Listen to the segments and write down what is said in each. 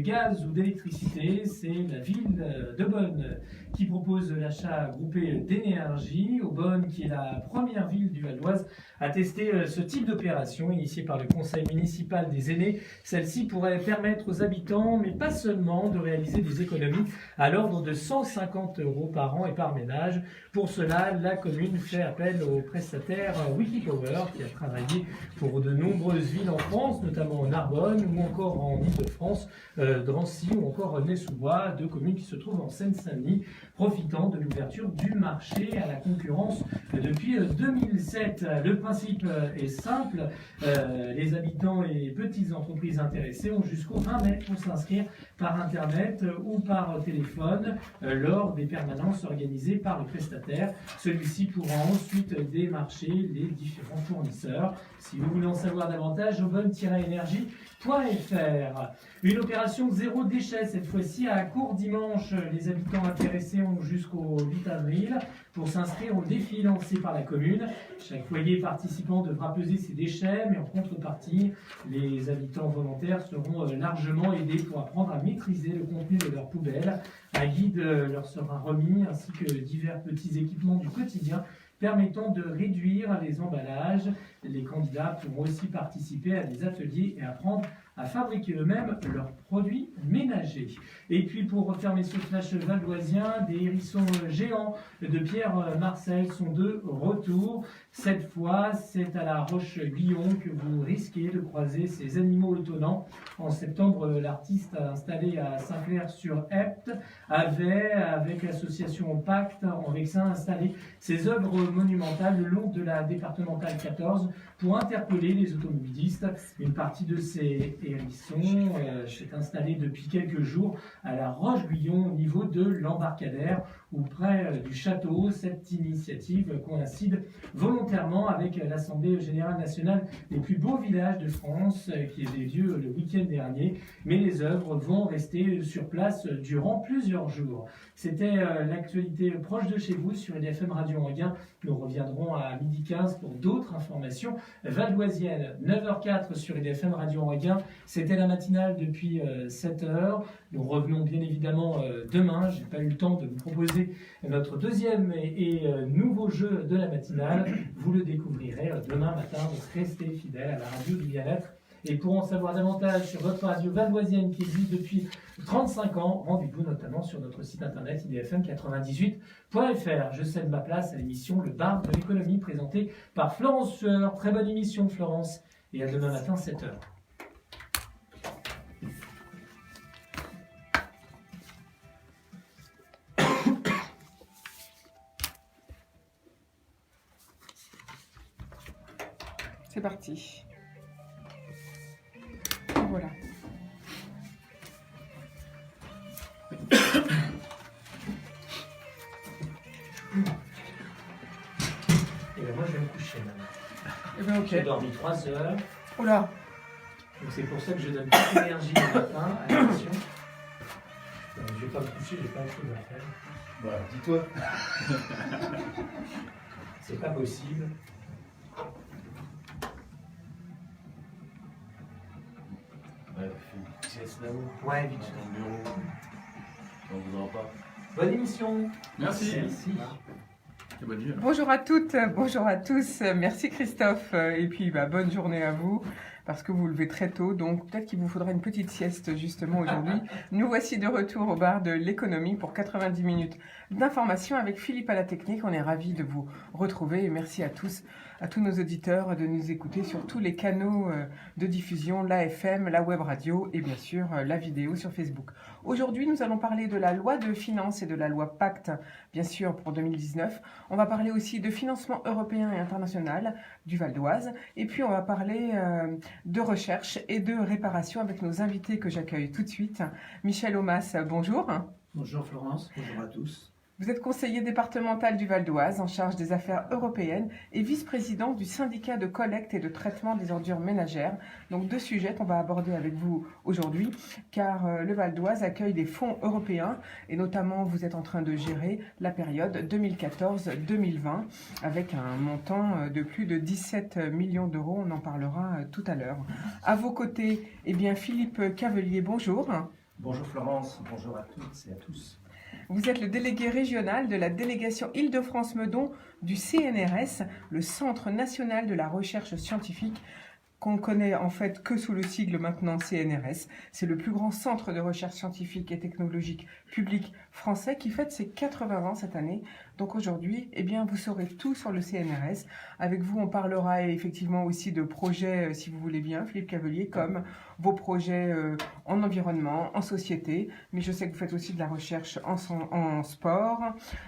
Gaz ou d'électricité, c'est la ville de Bonn qui propose l'achat groupé d'énergie. Bonn, qui est la première ville du Val d'Oise à tester ce type d'opération initiée par le conseil municipal des aînés. Celle-ci pourrait permettre aux habitants, mais pas seulement, de réaliser des économies à l'ordre de 150 € par an et par ménage. Pour cela, la commune fait appel au prestataire Wikipower qui a travaillé pour de nombreuses villes en France, notamment en Narbonne ou encore en Île-de-France, Drancy ou encore Nez-sous-Bois, deux communes qui se trouvent en Seine-Saint-Denis, profitant de l'ouverture du marché à la concurrence depuis 2007. Le principe est simple, les habitants et les petites entreprises intéressées ont jusqu'au 20 mai pour s'inscrire par internet ou par téléphone lors des permanences organisées par le prestataire. Celui-ci pourra ensuite démarcher les différents fournisseurs. Si vous voulez en savoir davantage, aubonne-énergie.fr. Une opération zéro déchet cette fois-ci à Courdimanche. Les habitants intéressés ont jusqu'au 8 avril pour s'inscrire au défi lancé par la commune. Chaque foyer participant devra peser ses déchets, mais en contrepartie, les habitants volontaires seront largement aidés pour apprendre à maîtriser le contenu de leurs poubelles. Un guide leur sera remis ainsi que divers petits équipements du quotidien permettant de réduire les emballages. Les candidats pourront aussi participer à des ateliers et apprendre à fabriquer eux-mêmes leurs produits ménagers. Et puis pour refermer ce flash valdoisien, des hérissons géants de Pierre Marcel sont de retour. Cette fois, c'est à la Roche-Guyon que vous risquez de croiser ces animaux étonnants. En septembre, l'artiste installé à Saint-Clair-sur-Epte avait, avec l'association Pacte en Vexin, installé ses œuvres monumentales le long de la départementale 14 pour interpeller les automobilistes. Une partie de ces hérissons s'est installée depuis quelques jours à la Roche-Guyon au niveau de l'embarcadère ou près du château. Cette initiative coïncide volontairement avec l'Assemblée Générale Nationale des plus beaux villages de France qui a eu lieu le week-end dernier, mais les œuvres vont rester sur place durant plusieurs jours. C'était l'actualité proche de chez vous sur IDFM Radio Anguin. Nous reviendrons à 12h15 pour d'autres informations valdoisiennes. 9h04 sur IDFM Radio Anguin. C'était la matinale depuis 7h. Nous revenons bien évidemment demain. Je n'ai pas eu le temps de vous proposer notre deuxième et nouveau jeu de la matinale. Vous le découvrirez demain matin. Donc restez fidèles à la radio du bien-être. Et pour en savoir davantage sur votre radio valdoisienne qui existe depuis 35 ans, rendez-vous notamment sur notre site internet idfm98.fr. Je cède ma place à l'émission Le Bar de l'économie présentée par Florence Sueur. Très bonne émission Florence et à demain matin 7h. C'est parti. Voilà. Et bien moi je vais me coucher maintenant. Eh bien ok. J'ai dormi 3 heures. Oula. Donc c'est pour ça que je donne toute l'énergie le matin à l'émission. Je ne vais pas me coucher, j'ai pas de choses à faire. Bah, dis-toi. C'est pas possible. Ouais, fais une petite sieste là-haut. Ouais, vite. Dans ton bureau. On vous en pas. Bonne émission. Merci. Merci. Et bonne nuit. Bonjour à toutes, bonjour à tous. Merci Christophe. Et puis bonne journée à vous. Parce que vous levez très tôt, donc peut-être qu'il vous faudra une petite sieste justement aujourd'hui. Nous voici de retour au bar de l'économie pour 90 minutes d'information avec Philippe à la technique. On est ravis de vous retrouver et merci à tous nos auditeurs de nous écouter sur tous les canaux de diffusion, la FM, la web radio et bien sûr la vidéo sur Facebook. Aujourd'hui, nous allons parler de la loi de finances et de la loi Pacte, bien sûr pour 2019. On va parler aussi de financement européen et international du Val d'Oise et puis on va parler de recherche et de réparation avec nos invités que j'accueille tout de suite. Michel Omas, bonjour. Bonjour Florence, bonjour à tous. Vous êtes conseiller départemental du Val d'Oise en charge des affaires européennes et vice-président du syndicat de collecte et de traitement des ordures ménagères. Donc deux sujets qu'on va aborder avec vous aujourd'hui car le Val d'Oise accueille des fonds européens et notamment vous êtes en train de gérer la période 2014-2020 avec un montant de plus de 17 millions d'euros. On en parlera tout à l'heure. À vos côtés, eh bien, Philippe Cavelier, bonjour. Bonjour Florence, bonjour à toutes et à tous. Vous êtes le délégué régional de la délégation Île-de-France-Meudon du CNRS, le Centre national de la recherche scientifique, qu'on connaît en fait que sous le sigle maintenant CNRS. C'est le plus grand centre de recherche scientifique et technologique public français qui fête ses 80 ans cette année. Donc aujourd'hui, eh bien, vous saurez tout sur le CNRS. Avec vous, on parlera effectivement aussi de projets, si vous voulez bien, Philippe Cavelier, comme vos projets en environnement, en société. Mais je sais que vous faites aussi de la recherche en sport.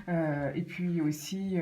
Et puis aussi,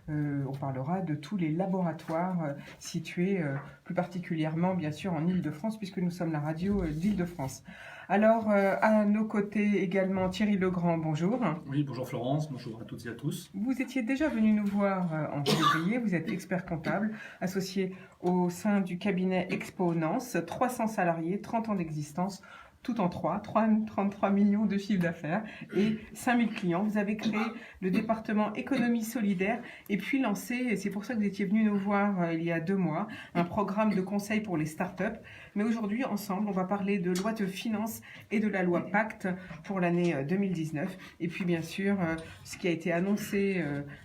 on parlera de tous les laboratoires situés plus particulièrement, bien sûr, en Île-de-France, puisque nous sommes la radio d'Île-de-France. Alors, à nos côtés également, Thierry Legrand, bonjour. Oui, bonjour Florence, bonjour à toutes et à tous. Vous étiez déjà venu nous voir en février, vous êtes expert comptable, associé au sein du cabinet Exponence, 300 salariés, 30 ans d'existence, tout en 33 millions de chiffre d'affaires et 5000 clients. Vous avez créé le département économie solidaire et puis lancé, et c'est pour ça que vous étiez venu nous voir il y a 2 mois, un programme de conseil pour les startups. Mais aujourd'hui, ensemble, on va parler de loi de finances et de la loi Pacte pour l'année 2019. Et puis, bien sûr, ce qui a été annoncé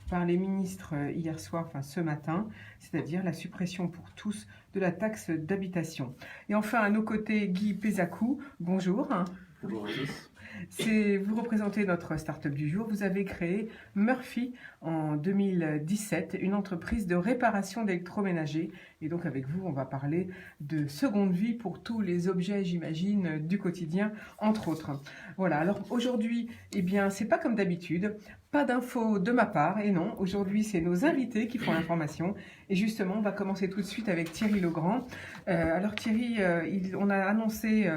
par les ministres hier soir, enfin ce matin, c'est-à-dire la suppression pour tous de la taxe d'habitation. Et enfin, à nos côtés, Guy Pézacou, bonjour. Bonjour à tous. Vous représentez notre start-up du jour. Vous avez créé Murphy en 2017, une entreprise de réparation d'électroménager. Et donc avec vous, on va parler de seconde vie pour tous les objets, j'imagine, du quotidien, entre autres. Voilà, alors aujourd'hui, eh bien, c'est pas comme d'habitude. Pas d'infos de ma part, et non, aujourd'hui c'est nos invités qui font l'information. Et justement, on va commencer tout de suite avec Thierry Legrand. Alors Thierry, on a annoncé,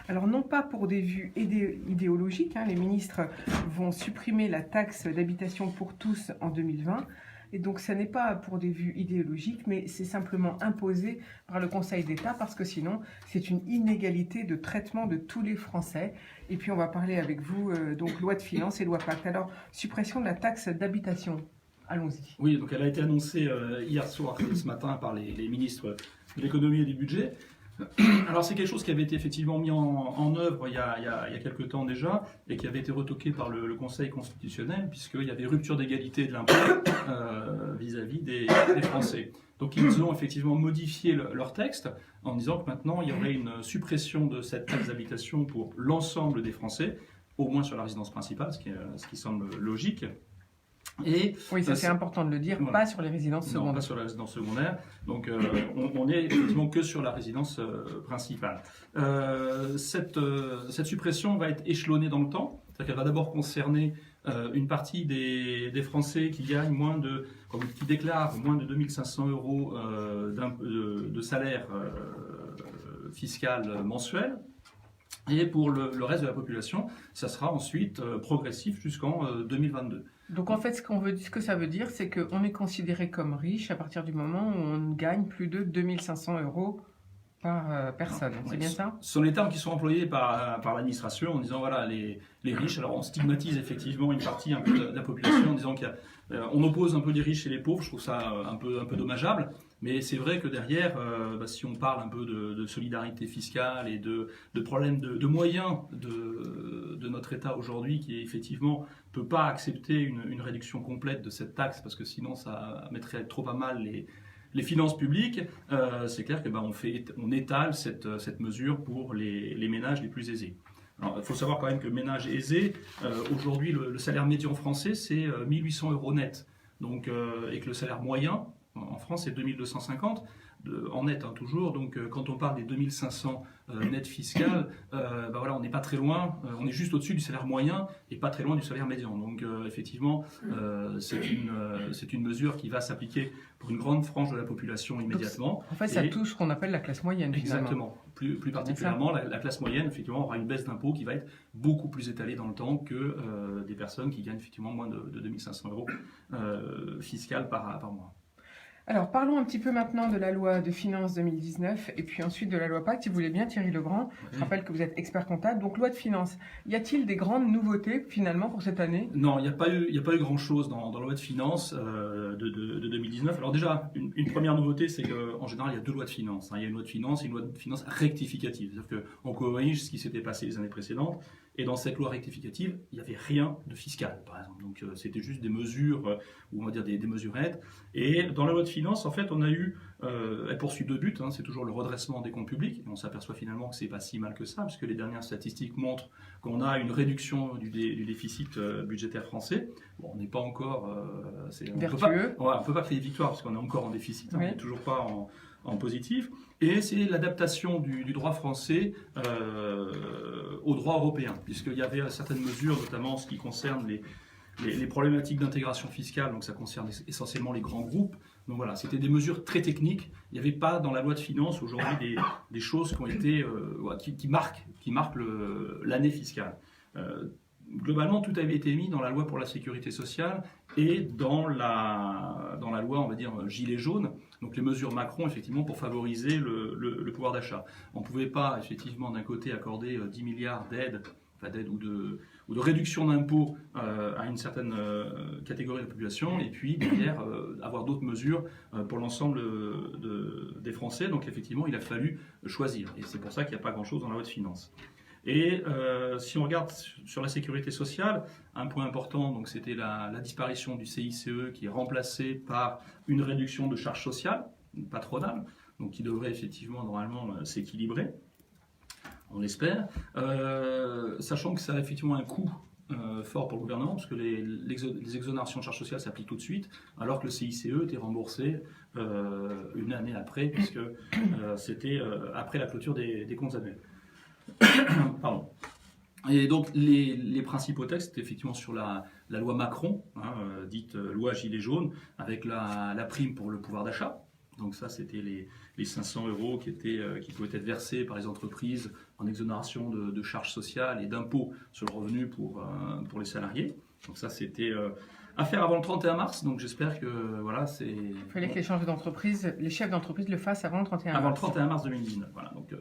alors non pas pour des vues idéologiques, les ministres vont supprimer la taxe d'habitation pour tous en 2020. Et donc, ça n'est pas pour des vues idéologiques, mais c'est simplement imposé par le Conseil d'État parce que sinon, c'est une inégalité de traitement de tous les Français. Et puis, on va parler avec vous, donc, loi de finances et loi Pacte. Alors, suppression de la taxe d'habitation. Allons-y. Oui, donc elle a été annoncée hier soir et ce matin par les ministres de l'économie et du budget. Alors c'est quelque chose qui avait été effectivement mis en œuvre il y a quelques temps déjà et qui avait été retoqué par le Conseil constitutionnel puisqu'il y avait rupture d'égalité de l'impôt vis-à-vis des Français. Donc ils ont effectivement modifié leur texte en disant que maintenant il y aurait une suppression de cette taxe d'habitation pour l'ensemble des Français, au moins sur la résidence principale, ce qui semble logique. Et oui, ça c'est important de le dire, voilà. Pas sur les résidences secondaires. Non, pas sur la résidence secondaire. Donc on est effectivement que sur la résidence principale. Cette suppression va être échelonnée dans le temps. C'est-à-dire qu'elle va d'abord concerner une partie des Français qui gagnent qui déclarent moins de 2500 euros de salaire fiscal mensuel. Et pour le reste de la population, ça sera ensuite progressif jusqu'en 2022. Donc en fait, ce que ça veut dire, c'est qu'on est considéré comme riche à partir du moment où on gagne plus de 2500 euros par personne. C'est bien ça ? Ce sont les termes qui sont employés par l'administration en disant voilà, les riches. Alors on stigmatise effectivement une partie un peu de la population en disant qu'on oppose un peu les riches et les pauvres. Je trouve ça un peu dommageable. Mais c'est vrai que derrière, si on parle un peu de solidarité fiscale et de problèmes de moyens de notre État aujourd'hui, qui effectivement ne peut pas accepter une réduction complète de cette taxe, parce que sinon ça mettrait trop à mal les finances publiques, c'est clair que on étale cette mesure pour les ménages les plus aisés. Alors, il faut savoir quand même que ménage aisé, aujourd'hui le salaire médian français c'est 1800 euros net, donc, et que le salaire moyen en France c'est 2250 en net toujours, donc quand on parle des 2500 net fiscal, voilà, on n'est pas très loin, on est juste au-dessus du salaire moyen et pas très loin du salaire médian. Donc effectivement, c'est une mesure qui va s'appliquer pour une grande frange de la population immédiatement. Donc, en fait, ça touche ce qu'on appelle la classe moyenne. Exactement. Plus particulièrement, la classe moyenne effectivement aura une baisse d'impôt qui va être beaucoup plus étalée dans le temps que des personnes qui gagnent effectivement moins de 2500 euros fiscal par mois. Alors, parlons un petit peu maintenant de la loi de finances 2019 et puis ensuite de la loi Pacte, si vous voulez bien, Thierry Legrand. Je rappelle que vous êtes expert comptable. Donc, loi de finances, y a-t-il des grandes nouveautés finalement pour cette année? Non, il n'y a pas eu grand-chose dans la loi de finances de 2019. Alors déjà, une première nouveauté, c'est qu'en général, il y a deux lois de finances. Il y a une loi de finances et une loi de finances rectificative. C'est-à-dire qu'on corrige ce qui s'était passé les années précédentes. Et dans cette loi rectificative, il n'y avait rien de fiscal, par exemple. Donc c'était juste des mesures, ou on va dire des mesurettes. Et dans la loi de finances, en fait, on a eu, elle poursuit deux buts. C'est toujours le redressement des comptes publics. Et on s'aperçoit finalement que c'est pas si mal que ça, puisque les dernières statistiques montrent qu'on a une réduction du déficit budgétaire français. Bon, on n'est pas encore, vertueux. On ne peut pas crier victoire, parce qu'on est encore en déficit. Oui. On n'est toujours pas en positif. Et c'est l'adaptation du droit français au droit européen, puisqu'il y avait certaines mesures, notamment en ce qui concerne les problématiques d'intégration fiscale, donc ça concerne essentiellement les grands groupes. Donc voilà, c'était des mesures très techniques. Il n'y avait pas dans la loi de finances aujourd'hui des choses qui ont été qui marquent l'année fiscale. Globalement, tout avait été mis dans la loi pour la sécurité sociale et dans la loi, on va dire, gilet jaune, donc les mesures Macron, effectivement, pour favoriser le pouvoir d'achat. On ne pouvait pas, effectivement, d'un côté, accorder 10 milliards d'aides ou de réduction d'impôts à une certaine catégorie de la population, et puis, derrière, avoir d'autres mesures pour l'ensemble des Français. Donc, effectivement, il a fallu choisir. Et c'est pour ça qu'il n'y a pas grand-chose dans la loi de finances. Et si on regarde sur la sécurité sociale, un point important, donc c'était la disparition du CICE qui est remplacé par une réduction de charges sociales patronales, donc qui devrait effectivement normalement s'équilibrer, on l'espère, sachant que ça a effectivement un coût fort pour le gouvernement, parce que les exonérations de charges sociales s'appliquent tout de suite, alors que le CICE était remboursé une année après, puisque c'était après la clôture des comptes annuels. Pardon. Et donc les principaux textes étaient effectivement sur la loi Macron, dite loi gilet jaune, avec la prime pour le pouvoir d'achat. Donc ça, c'était les 500 € qui pouvaient être versés par les entreprises en exonération de charges sociales et d'impôts sur le revenu pour les salariés. Donc ça, c'était à faire avant le 31 mars. Donc j'espère que voilà, c'est. Il fallait que les chefs d'entreprise le fassent avant le 31 mars. Avant le 31 mars 2019. Voilà. Donc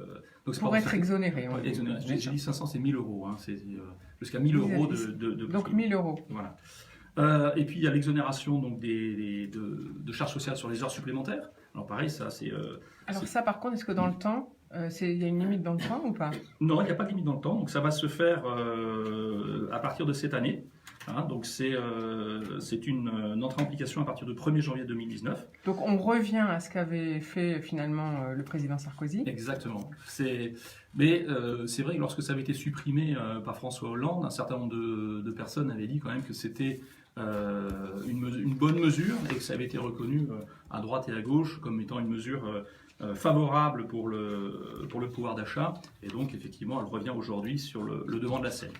c'est pour être exonéré. Exonéré. J'ai dit 500, c'est 1000 €. C'est jusqu'à 1000 € de donc 1000 €. Voilà. Et puis il y a l'exonération donc de charges sociales sur les heures supplémentaires. Alors pareil, ça c'est. Alors ça, par contre, est-ce que dans le temps, il y a une limite dans le temps ou pas? Non, il n'y a pas de limite dans le temps. Donc ça va se faire à partir de cette année. Donc c'est une entrée en application à partir du 1er janvier 2019. Donc on revient à ce qu'avait fait finalement le président Sarkozy. Exactement. Mais c'est vrai que lorsque ça avait été supprimé par François Hollande, un certain nombre de personnes avaient dit quand même que c'était une bonne mesure et que ça avait été reconnu à droite et à gauche comme étant une mesure favorable pour le pouvoir d'achat. Et donc effectivement, elle revient aujourd'hui sur le devant de la scène.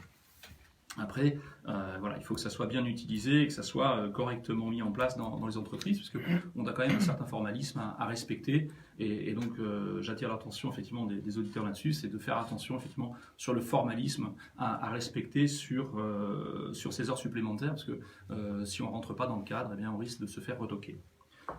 Après, il faut que ça soit bien utilisé et que ça soit correctement mis en place dans les entreprises, parce qu'on a quand même un certain formalisme à respecter. Et donc, j'attire l'attention effectivement des auditeurs là-dessus, c'est de faire attention effectivement sur le formalisme à respecter sur ces heures supplémentaires, parce que si on ne rentre pas dans le cadre, eh bien, on risque de se faire retoquer.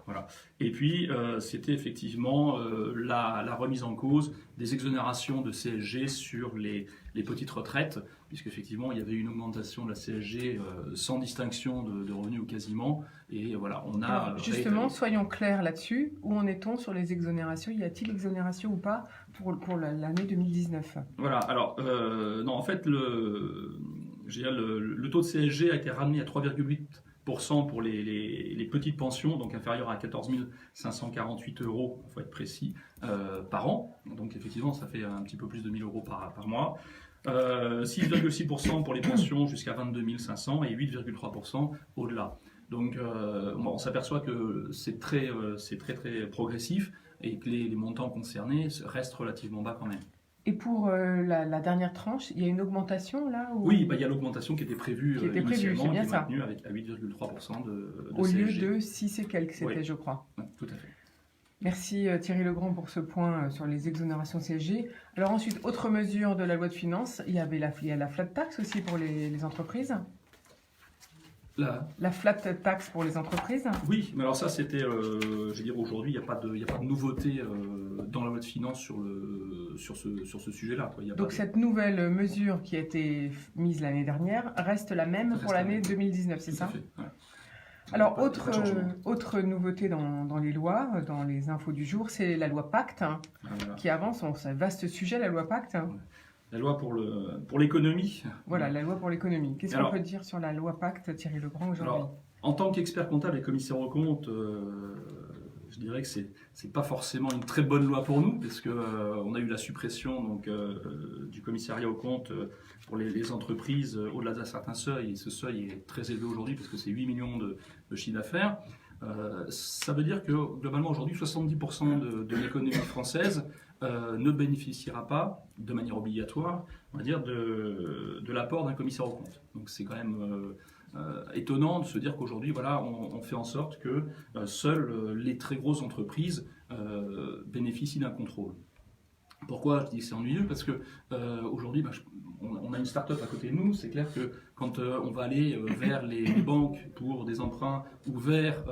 Voilà. Et puis, c'était effectivement la remise en cause des exonérations de CSG sur les petites retraites, puisqu'effectivement, il y avait une augmentation de la CSG sans distinction de revenus ou quasiment. Et voilà, on a... Alors, justement, soyons clairs là-dessus. Où en est-on sur les exonérations? Y a-t-il exonération ou pas pour l'année 2019? Voilà, alors, non, en fait, le taux de CSG a été ramené à 3,8% pour les petites pensions, donc inférieures à 14 548 €, il faut être précis, par an. Donc effectivement, ça fait un petit peu plus de 1000 € par mois. 6,6% pour les pensions jusqu'à 22 500 et 8,3% au-delà. Donc on s'aperçoit que c'est très progressif et que les montants concernés restent relativement bas quand même. Et pour la dernière tranche, il y a une augmentation là ou... Oui, il y a l'augmentation qui était prévue initialement, c'est bien qui est ça. maintenue à 8,3% de au CSG. lieu de 6 et quelques, c'était, je crois. Oui, tout à fait. Merci Thierry Legrand pour ce point sur les exonérations CSG. Alors ensuite, autre mesure de la loi de finances, il y a la flat tax aussi pour les entreprises. La flat tax pour les entreprises? Oui, mais alors ça c'était, je veux dire aujourd'hui, il n'y a pas de nouveauté dans la loi de finances sur ce sujet-là. Quoi. Il y a Donc pas cette nouvelle mesure qui a été mise l'année dernière reste la même Reste pour la l'année même. 2019, c'est Tout ça? à fait, ouais. Alors, Il y a pas de changement. autre nouveauté dans les lois, dans les infos du jour, c'est la loi Pacte Voilà. qui avance. C'est un vaste sujet, la loi Pacte. La loi pour l'économie. Voilà, la loi pour l'économie. Qu'est-ce qu'on Alors- peut dire sur la loi Pacte, Thierry Legrand, aujourd'hui? Alors, en tant qu'expert comptable et commissaire aux comptes, je dirais que c'est pas forcément une très bonne loi pour nous, parce que on a eu la suppression donc, du commissariat aux comptes pour les entreprises au-delà d'un certain seuil, et ce seuil est très élevé aujourd'hui, parce que c'est 8 millions de chiffre d'affaires. Ça veut dire que globalement aujourd'hui, 70% de l'économie française ne bénéficiera pas de manière obligatoire, on va dire, de l'apport d'un commissaire aux comptes. Donc c'est quand même étonnant de se dire qu'aujourd'hui, voilà, on fait en sorte que seules les très grosses entreprises bénéficient d'un contrôle. Pourquoi je dis que c'est ennuyeux? Parce que aujourd'hui, on a une start-up à côté de nous. C'est clair que quand on va aller vers les banques pour des emprunts ou vers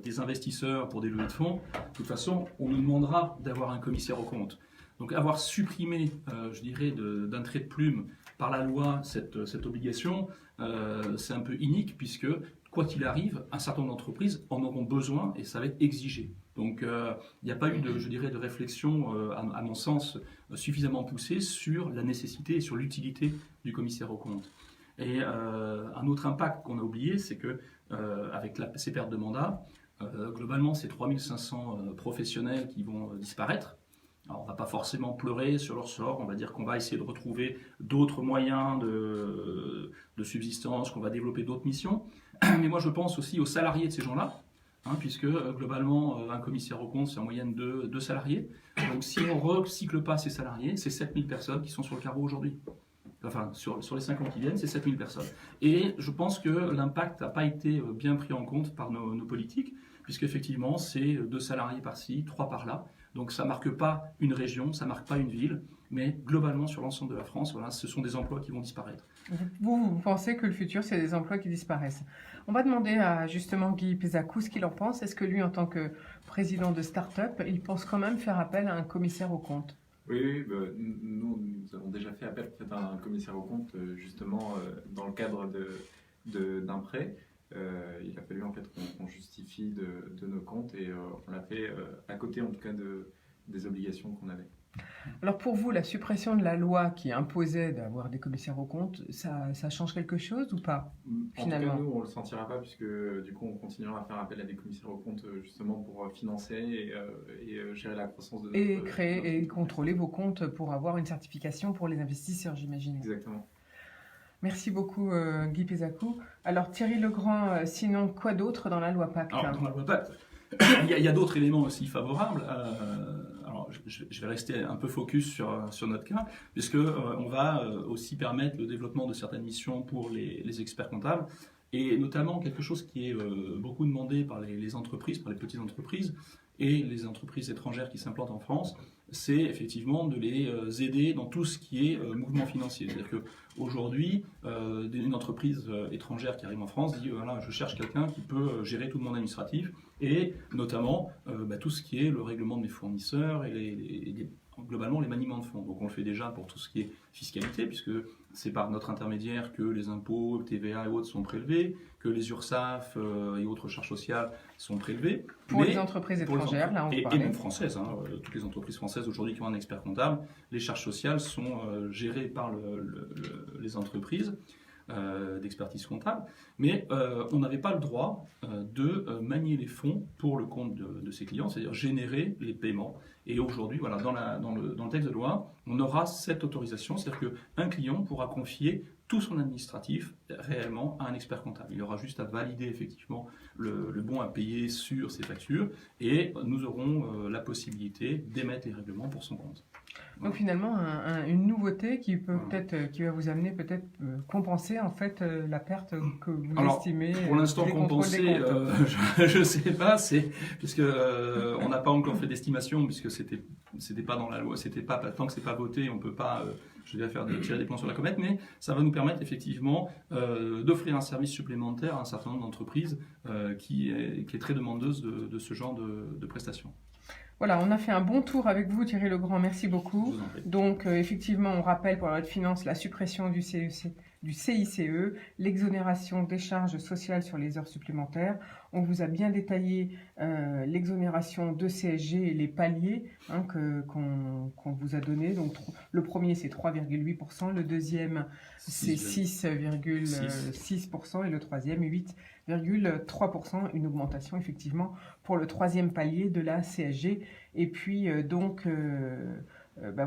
des investisseurs pour des levées de fonds, de toute façon, on nous demandera d'avoir un commissaire aux comptes. Donc avoir supprimé, je dirais, d'un trait de plume par la loi cette obligation, c'est un peu inique, puisque quoi qu'il arrive, un certain nombre d'entreprises en auront besoin et ça va être exigé. Donc il n'y a pas eu de réflexion, à mon sens, suffisamment poussée sur la nécessité et sur l'utilité du commissaire aux comptes. Et un autre impact qu'on a oublié, c'est que avec ces pertes de mandat, globalement, c'est 3500 professionnels qui vont disparaître. Alors, on ne va pas forcément pleurer sur leur sort, on va dire qu'on va essayer de retrouver d'autres moyens de subsistance, qu'on va développer d'autres missions. Mais moi, je pense aussi aux salariés de ces gens-là, puisque globalement, un commissaire aux comptes, c'est en moyenne 2 salariés. Donc, si on ne recycle pas ces salariés, c'est 7000 personnes qui sont sur le carreau aujourd'hui. Enfin, sur les 5 ans qui viennent, c'est 7000 personnes. Et je pense que l'impact n'a pas été bien pris en compte par nos politiques, puisqu'effectivement, c'est 2 salariés par-ci, 3 par-là. Donc ça ne marque pas une région, ça ne marque pas une ville, mais globalement sur l'ensemble de la France, voilà, ce sont des emplois qui vont disparaître. Vous pensez que le futur, c'est des emplois qui disparaissent. On va demander à justement Guy Pézacou ce qu'il en pense. Est-ce que lui, en tant que président de start-up, il pense quand même faire appel à un commissaire aux comptes? Oui, nous avons déjà fait appel à un commissaire aux comptes, justement, dans le cadre d'un prêt. Il a fallu en fait qu'on justifie de nos comptes et on l'a fait à côté en tout cas des obligations qu'on avait. Alors pour vous, la suppression de la loi qui imposait d'avoir des commissaires aux comptes, ça change quelque chose ou pas finalement? En tout cas, nous, on ne le sentira pas puisque du coup, on continuera à faire appel à des commissaires aux comptes justement pour financer et gérer la croissance de notre... Et créer et contrôler vos comptes pour avoir une certification pour les investisseurs, j'imagine. Exactement. Merci beaucoup Guy Pézacou. Alors Thierry Legrand, sinon quoi d'autre dans la loi Pacte? Alors, dans la loi Pacte, il y a d'autres éléments aussi favorables. Alors, je vais rester un peu focus sur notre cas, puisque on va aussi permettre le développement de certaines missions pour les experts comptables, et notamment quelque chose qui est beaucoup demandé par les entreprises, par les petites entreprises et les entreprises étrangères qui s'implantent en France, c'est effectivement de les aider dans tout ce qui est mouvement financier. C'est-à-dire qu'aujourd'hui, une entreprise étrangère qui arrive en France dit voilà, je cherche quelqu'un qui peut gérer tout le monde administratif, et notamment tout ce qui est le règlement de mes fournisseurs et globalement les maniements de fonds. Donc on le fait déjà pour tout ce qui est fiscalité, puisque c'est par notre intermédiaire que les impôts, TVA et autres sont prélevés, que les URSSAF et autres charges sociales sont prélevées. Pour les entreprises étrangères, là on et parlait. même françaises, toutes les entreprises françaises aujourd'hui qui ont un expert comptable, les charges sociales sont gérées par les entreprises d'expertise comptable, mais on n'avait pas le droit de manier les fonds pour le compte de ses clients, c'est-à-dire générer les paiements. Et aujourd'hui, voilà, dans le texte de loi, on aura cette autorisation, c'est-à-dire qu'un client pourra confier tout son administratif réellement à un expert comptable. Il aura juste à valider effectivement le bon à payer sur ses factures, et nous aurons la possibilité d'émettre les règlements pour son compte. Donc finalement, une nouveauté qui peut qui va vous amener peut-être compenser en fait la perte que vous estimez. Pour l'instant, des contrôles compenser, des comptes. je ne sais pas, puisque on n'a pas encore fait d'estimation, puisque c'était pas dans la loi, c'était pas tant que c'est pas voté, on peut pas je vais tirer des plans sur la comète, mais ça va nous permettre effectivement d'offrir un service supplémentaire à un certain nombre d'entreprises qui est très demandeuse de ce genre de prestations. Voilà, on a fait un bon tour avec vous, Thierry Legrand, merci beaucoup. Je vous en prie. Donc, effectivement, on rappelle pour la loi de finances la suppression du CICE, l'exonération des charges sociales sur les heures supplémentaires. On vous a bien détaillé l'exonération de CSG et les paliers qu'on vous a donnés. Donc, le premier, c'est 3,8%, le deuxième, c'est 6,6% et le troisième, 8,3%, une augmentation effectivement pour le troisième palier de la CSG. Et puis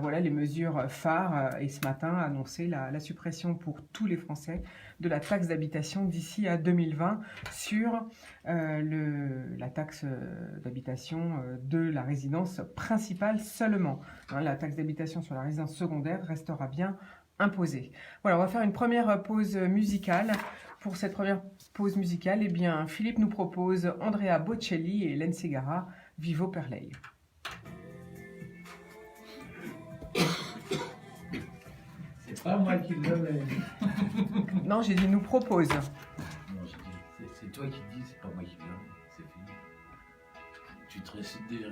voilà les mesures phares. Et ce matin a annoncé la suppression pour tous les Français de la taxe d'habitation d'ici à 2020 sur la taxe d'habitation de la résidence principale seulement. La taxe d'habitation sur la résidence secondaire restera bien imposée. Voilà, on va faire une première pause musicale. Pour cette première pause musicale, Philippe nous propose Andrea Bocelli et Hélène Ségara, Vivo per lei. C'est pas moi qui le Non, j'ai dit nous propose. Non, j'ai dit, c'est toi qui dis, c'est pas moi qui viens, c'est fini. Tu te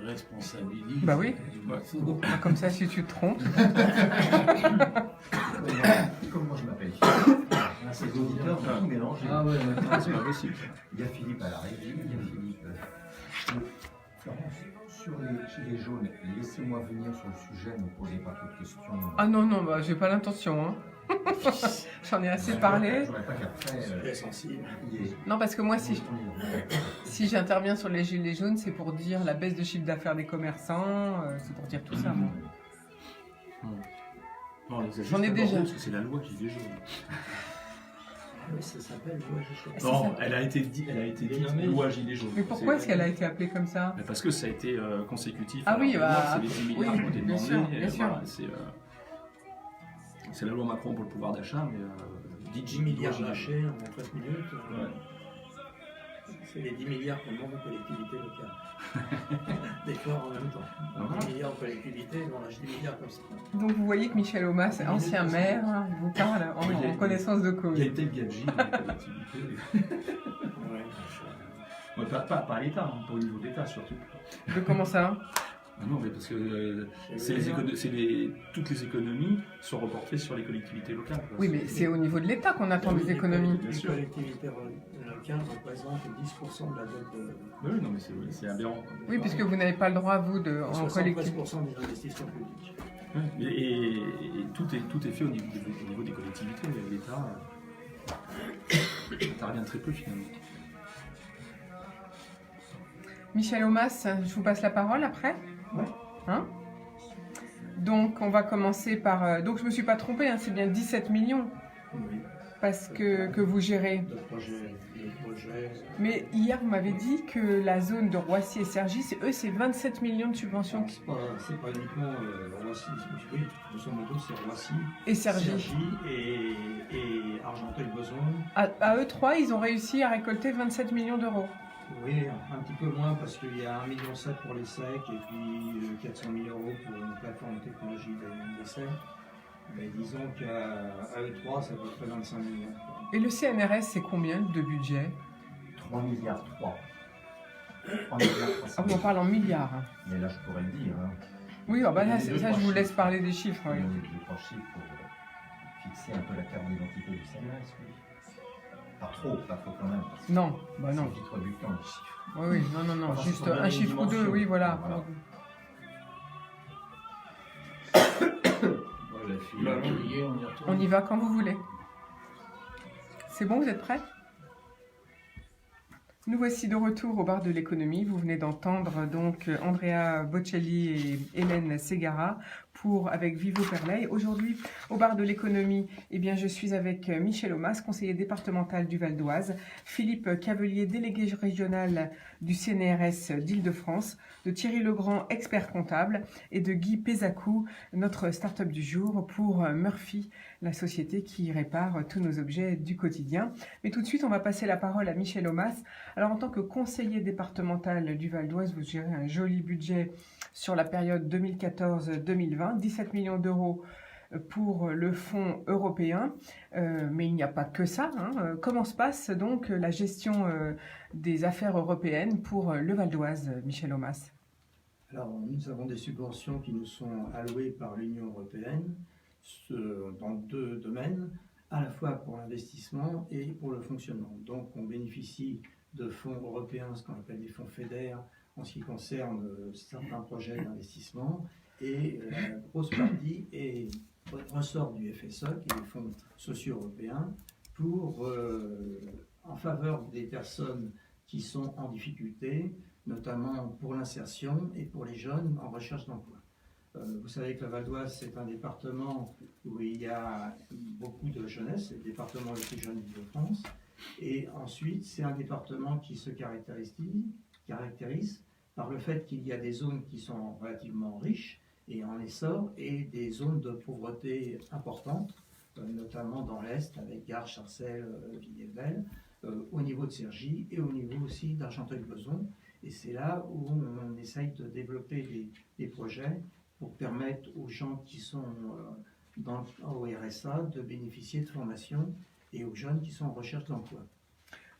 responsabilises. Bah oui. Ouais. Comme ça, si tu te trompes. Comment je m'appelle C'est l'auditeur tout mélangé. Ah ouais, Ah, c'est pas possible. Il y a Philippe à la régie, il y a Philippe. Florence, sur les gilets jaunes, laissez-moi venir sur le sujet, ne me posez pas trop de questions. Ah non, j'ai pas l'intention. Hein. J'en ai assez parlé. J'aurais pas qu'après. Très sensible. Non, parce que moi, si j'interviens sur les gilets jaunes, c'est pour dire la baisse de chiffre d'affaires des commerçants, c'est pour dire tout ça. Moi. Non, J'en ai déjà. Parce que c'est la loi qui est jaune. Oui, ça s'appelle loi Gilet Non, elle a été dite loi gilet jaune. Mais pourquoi est-ce qu'elle a été appelée comme ça? Mais parce que ça a été consécutif. Ah oui, c'est les 10 milliards qui ont été bien demandés. sûr, et bien sûr. voilà, c'est la loi Macron pour le pouvoir d'achat, mais 10 milliards lâchés en 13 minutes. Ouais. C'est les 10 milliards qu'on demande aux collectivités locales. D'efforts en même temps. Ah, 10 milliards aux collectivités, on lâche 10 milliards comme ça. Donc vous voyez que Michel Aumas, ancien maire, il vous parle en connaissance de il y a cause. une telle gabegie dans les collectivités. Ouais, Ouais, pas à l'État, pas au niveau de l'État surtout. De comment ça? Ah non, mais parce que toutes les économies sont reportées sur les collectivités locales. Quoi. Oui, mais c'est au niveau de l'État qu'on attend des économies. Les collectivités locales représentent 10% de la dette de. Oui, non, mais c'est aberrant. Oui, puisque vous n'avez pas le droit, vous, en collectif. 73% des investissements publics. Ouais, et tout est fait au niveau des collectivités. L'État intervient très peu finalement. Michel Aumas, je vous passe la parole après. Ouais. Hein? Donc, on va commencer par... donc, je ne me suis pas trompée, c'est bien 17 millions Oui. parce que vous gérez. Le projet. Mais hier, vous m'avez dit que la zone de Roissy et Cergy, c'est 27 millions de subventions. C'est pas uniquement Roissy. Oui, grosso modo, c'est Roissy. Et Cergy. Et Argenteuil-Beson. À eux trois, ils ont réussi à récolter 27 millions d'euros. Oui, un petit peu moins parce qu'il y a 1,7 million pour les secs et puis 400 000 € pour une plateforme de technologie d'essai. Mais disons qu'à E3, ça peut faire 25 millions. Et le CNRS, c'est combien de budget? 3 milliards 3. 3 milliards 300. Ah oui, on parle en milliards. Hein. Mais là, je pourrais le dire. Hein. Oui, oh bah là, Les deux, ça, trois je vous laisse chiffres. parler des chiffres. Oui. Les 3 chiffres pour fixer un peu la carte d'identité du CNRS. Oui. Pas trop, pas trop quand même. parce que Non, bah non. C'est vite rebutant les chiffres. Oui, non, Enfin, juste c'est pour un chiffre ou deux, dimension. oui, voilà. Voilà. On y va quand vous voulez. C'est bon, vous êtes prêts? Nous voici de retour au bar de l'économie. Vous venez d'entendre donc Andrea Bocelli et Hélène Ségara avec Vivo per lei. Aujourd'hui, au bar de l'économie, je suis avec Michel Aumas, conseiller départemental du Val d'Oise, Philippe Cavelier, délégué régional du CNRS d'Île-de-France, de Thierry Legrand, expert comptable, et de Guy Pézacou, notre start-up du jour, pour Murphy, la société qui répare tous nos objets du quotidien. Mais tout de suite, on va passer la parole à Michel Aumas. Alors, en tant que conseiller départemental du Val d'Oise, vous gérez un joli budget sur la période 2014-2020, 17 millions d'euros pour le fonds européen, mais il n'y a pas que ça, hein. Comment se passe donc la gestion des affaires européennes pour le Val d'Oise, Michel Omas? Alors, nous avons des subventions qui nous sont allouées par l'Union européenne dans 2 domaines, à la fois pour l'investissement et pour le fonctionnement. Donc, on bénéficie de fonds européens, ce qu'on appelle des fonds FEDER, en ce qui concerne certains projets d'investissement, et la grosse partie ressort du FSE, qui est les fonds sociaux européens, en faveur des personnes qui sont en difficulté, notamment pour l'insertion et pour les jeunes en recherche d'emploi. Vous savez que le Val d'Oise, c'est un département où il y a beaucoup de jeunesse, c'est le département le plus jeune de France. Et ensuite, c'est un département qui se caractérise par le fait qu'il y a des zones qui sont relativement riches et en essor, et des zones de pauvreté importantes, notamment dans l'Est, avec Gare, Sarcelles, Villiers-Bel, au niveau de Cergy et au niveau aussi d'Argenteuil-Beson. Et c'est là où on essaye de développer des projets pour permettre aux gens qui sont au RSA de bénéficier de formation et aux jeunes qui sont en recherche d'emploi.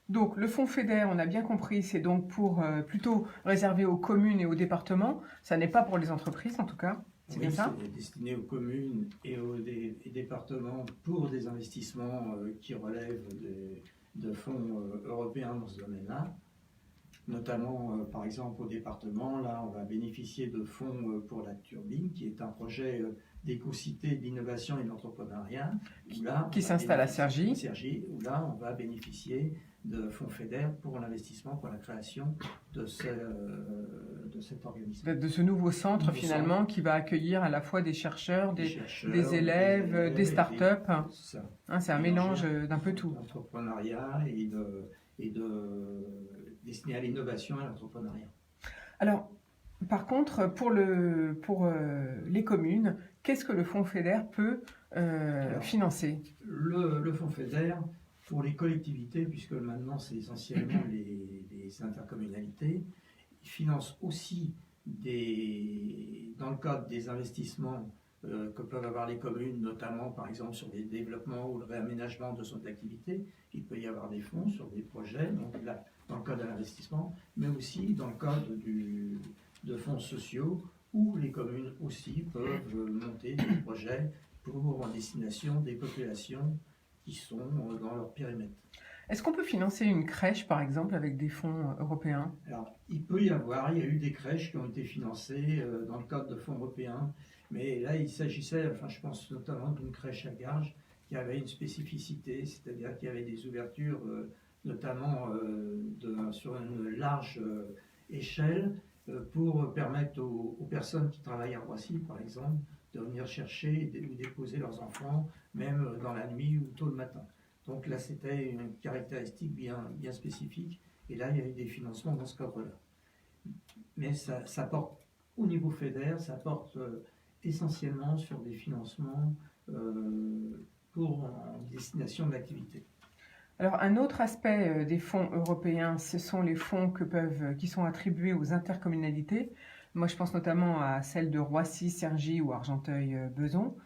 Donc le fonds FEDER, on a bien compris, c'est donc pour plutôt réservé aux communes et aux départements. Ça n'est pas pour les entreprises en tout cas, c'est bien ça? C'est destiné aux communes et aux départements pour des investissements qui relèvent de fonds européens dans ce domaine-là. Notamment, par exemple, au département, là, on va bénéficier de fonds pour la turbine, qui est un projet d'éco-cité, d'innovation et d'entrepreneuriat. Qui s'installe à Cergy. Où là, on va bénéficier de fonds FEDER pour l'investissement, pour la création de cet organisme. De ce nouveau centre, finalement, qui va accueillir à la fois des chercheurs, des élèves, des startups. C'est un mélange d'un peu tout. D'entrepreneuriat et destiné à l'innovation et à l'entrepreneuriat. Alors, par contre, pour les communes, qu'est-ce que le fonds FEDER peut financer? Le fonds FEDER, pour les collectivités, puisque maintenant c'est essentiellement les intercommunalités, il finance aussi dans le cadre des investissements que peuvent avoir les communes, notamment par exemple sur des développements ou le réaménagement de son activité. Il peut y avoir des fonds sur des projets, donc là, dans le cadre de l'investissement, mais aussi dans le cadre de fonds sociaux, où les communes aussi peuvent monter des projets pour en destination des populations qui sont dans leur périmètre. Est-ce qu'on peut financer une crèche, par exemple, avec des fonds européens? Alors, il peut y avoir, il y a eu des crèches qui ont été financées dans le cadre de fonds européens, mais là, il s'agissait, je pense notamment d'une crèche à Garges, qui avait une spécificité, c'est-à-dire qu'il y avait des ouvertures, notamment sur une large échelle, pour permettre aux personnes qui travaillent à Roissy, par exemple, de venir chercher ou déposer leurs enfants, même dans la nuit ou tôt le matin. Donc là, c'était une caractéristique bien spécifique, et là, il y a eu des financements dans ce cadre-là. Mais ça porte, au niveau FEDER, ça porte essentiellement sur des financements en destination de l'activité. Alors, un autre aspect des fonds européens, ce sont les fonds qui sont attribués aux intercommunalités. Moi, je pense notamment à celles de Roissy, Cergy ou Argenteuil-Beson.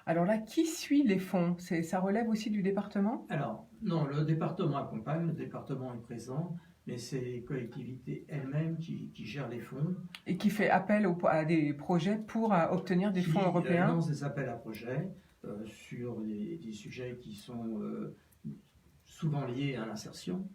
Alors là, qui suit les fonds? Ça relève aussi du département? Alors, non, le département accompagne, le département est présent, mais c'est les collectivités elles-mêmes qui gèrent les fonds. Et qui fait appel à des projets pour obtenir des fonds européens? Qui lance des appels à projets sur des sujets qui sont souvent liés à l'insertion.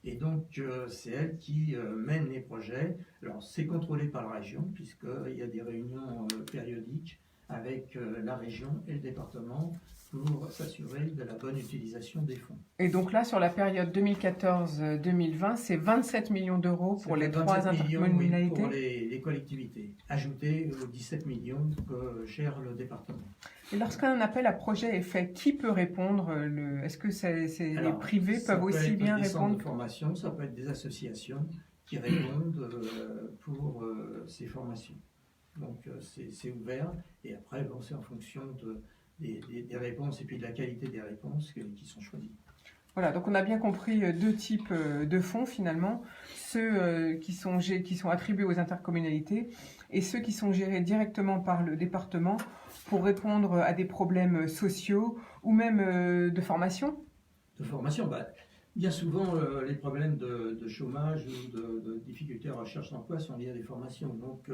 Et donc, c'est elle qui mène les projets. Alors, c'est contrôlé par la région, puisqu'il y a des réunions périodiques avec la région et le département pour s'assurer de la bonne utilisation des fonds. Et donc là, sur la période 2014-2020, c'est 27 millions d'euros pour les 3 intercommunalités? Oui, pour les collectivités, ajoutés aux 17 millions que gère le département. Et lorsqu'un appel à projet est fait, qui peut répondre? Est-ce que les privés peuvent aussi bien répondre? Ça peut être des centres de formation, ça peut être des associations qui répondent pour ces formations. Donc c'est ouvert, et après c'est en fonction des réponses et puis de la qualité des réponses qui sont choisies. Voilà, donc on a bien compris 2 types de fonds finalement, ceux qui sont attribués aux intercommunalités et ceux qui sont gérés directement par le département pour répondre à des problèmes sociaux ou même de formation? De formation, bien souvent, les problèmes de chômage ou de difficultés à recherche d'emploi sont liés à des formations. Donc,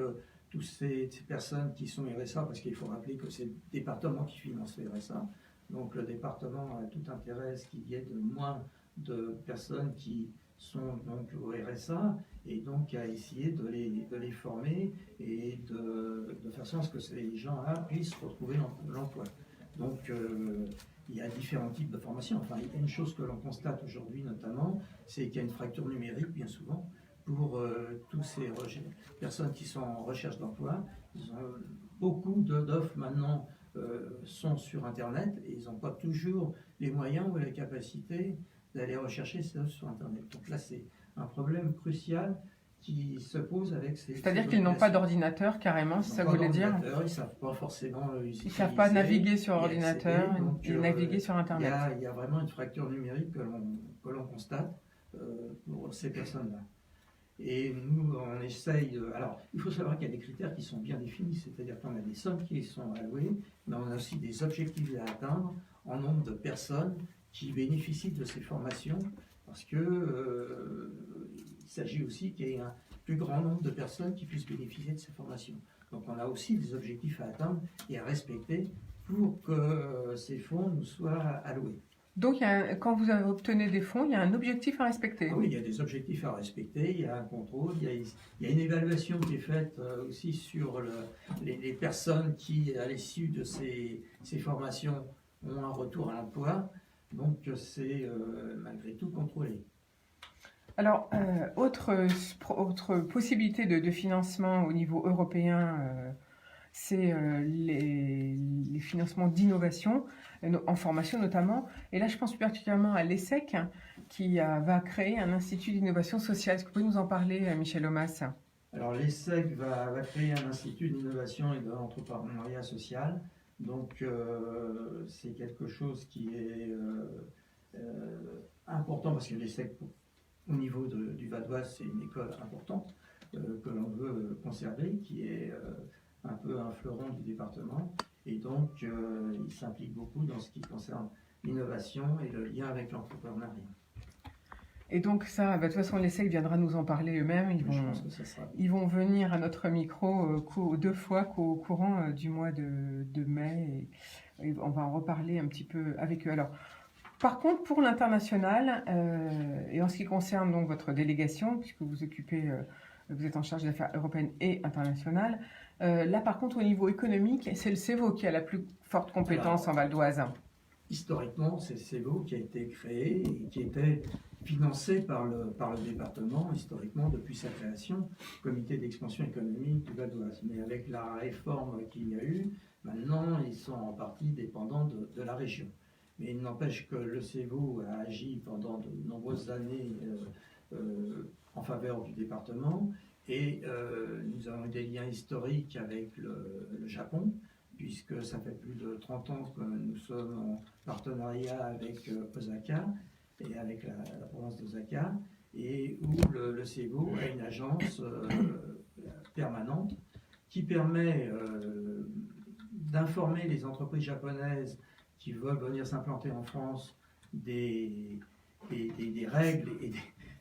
toutes ces personnes qui sont RSA, parce qu'il faut rappeler que c'est le département qui finance le RSA, donc le département a tout intérêt à ce qu'il y ait de moins de personnes qui sont donc au RSA, et donc à essayer de les former et de faire en sorte que ces gens-là puissent retrouver l'emploi. Donc, il y a différents types de formations. Enfin, il y a une chose que l'on constate aujourd'hui notamment, c'est qu'il y a une fracture numérique bien souvent pour toutes ces personnes qui sont en recherche d'emploi. Beaucoup d'offres maintenant sont sur Internet et ils n'ont pas toujours les moyens ou la capacité d'aller rechercher ces offres sur Internet. Donc là, c'est un problème crucial qui se pose avec ces... C'est-à-dire qu'ils n'ont pas d'ordinateur carrément, c'est ça que vous voulez dire? Ils ne savent pas forcément Ils ne savent pas naviguer sur ordinateur et naviguer sur Internet. Il y a vraiment une fracture numérique que l'on constate pour ces personnes-là. Et nous, on essaye... Alors, il faut savoir qu'il y a des critères qui sont bien définis, c'est-à-dire qu'on a des sommes qui sont allouées, mais on a aussi des objectifs à atteindre en nombre de personnes qui bénéficient de ces formations, parce que il s'agit aussi qu'il y ait un plus grand nombre de personnes qui puissent bénéficier de ces formations. Donc on a aussi des objectifs à atteindre et à respecter pour que ces fonds nous soient alloués. Donc quand vous obtenez des fonds, il y a un objectif à respecter? Oui, il y a des objectifs à respecter, il y a un contrôle, il y a une évaluation qui est faite aussi sur les personnes qui, à l'issue de ces formations, ont un retour à l'emploi. Donc c'est malgré tout contrôlé. Alors, autre possibilité de financement au niveau européen, c'est les financements d'innovation, en formation notamment. Et là, je pense plus particulièrement à l'ESSEC, qui va créer un institut d'innovation sociale. Est-ce que vous pouvez nous en parler, Michel Omas? Alors, l'ESSEC va créer un institut d'innovation et d'entrepreneuriat social. Donc, c'est quelque chose qui est important parce que l'ESSEC, au niveau du Val d'Oise, c'est une école importante que l'on veut conserver, qui est un peu un fleuron du département. Et donc, il s'implique beaucoup dans ce qui concerne l'innovation et le lien avec l'entrepreneuriat. Et donc ça, de toute façon, l'ESSEC viendra nous en parler eux-mêmes. Ils vont venir à notre micro 2 fois qu'au courant du mois de mai. Et on va en reparler un petit peu avec eux. Alors, par contre, pour l'international, et en ce qui concerne donc votre délégation, puisque vous êtes en charge des affaires européennes et internationales, là par contre au niveau économique, c'est le CEVO qui a la plus forte compétence en Val d'Oise. Historiquement, c'est le CEVO qui a été créé et qui était financé par le département, historiquement, depuis sa création, Comité d'expansion économique du Val d'Oise. Mais avec la réforme qu'il y a eu, maintenant, ils sont en partie dépendants de la région. Mais il n'empêche que le CEVO a agi pendant de nombreuses années en faveur du département, et nous avons des liens historiques avec le Japon, puisque ça fait plus de 30 ans que nous sommes en partenariat avec Osaka et avec la province d'Osaka, et où le CEVO a une agence permanente qui permet d'informer les entreprises japonaises qui veulent venir s'implanter en France des règles et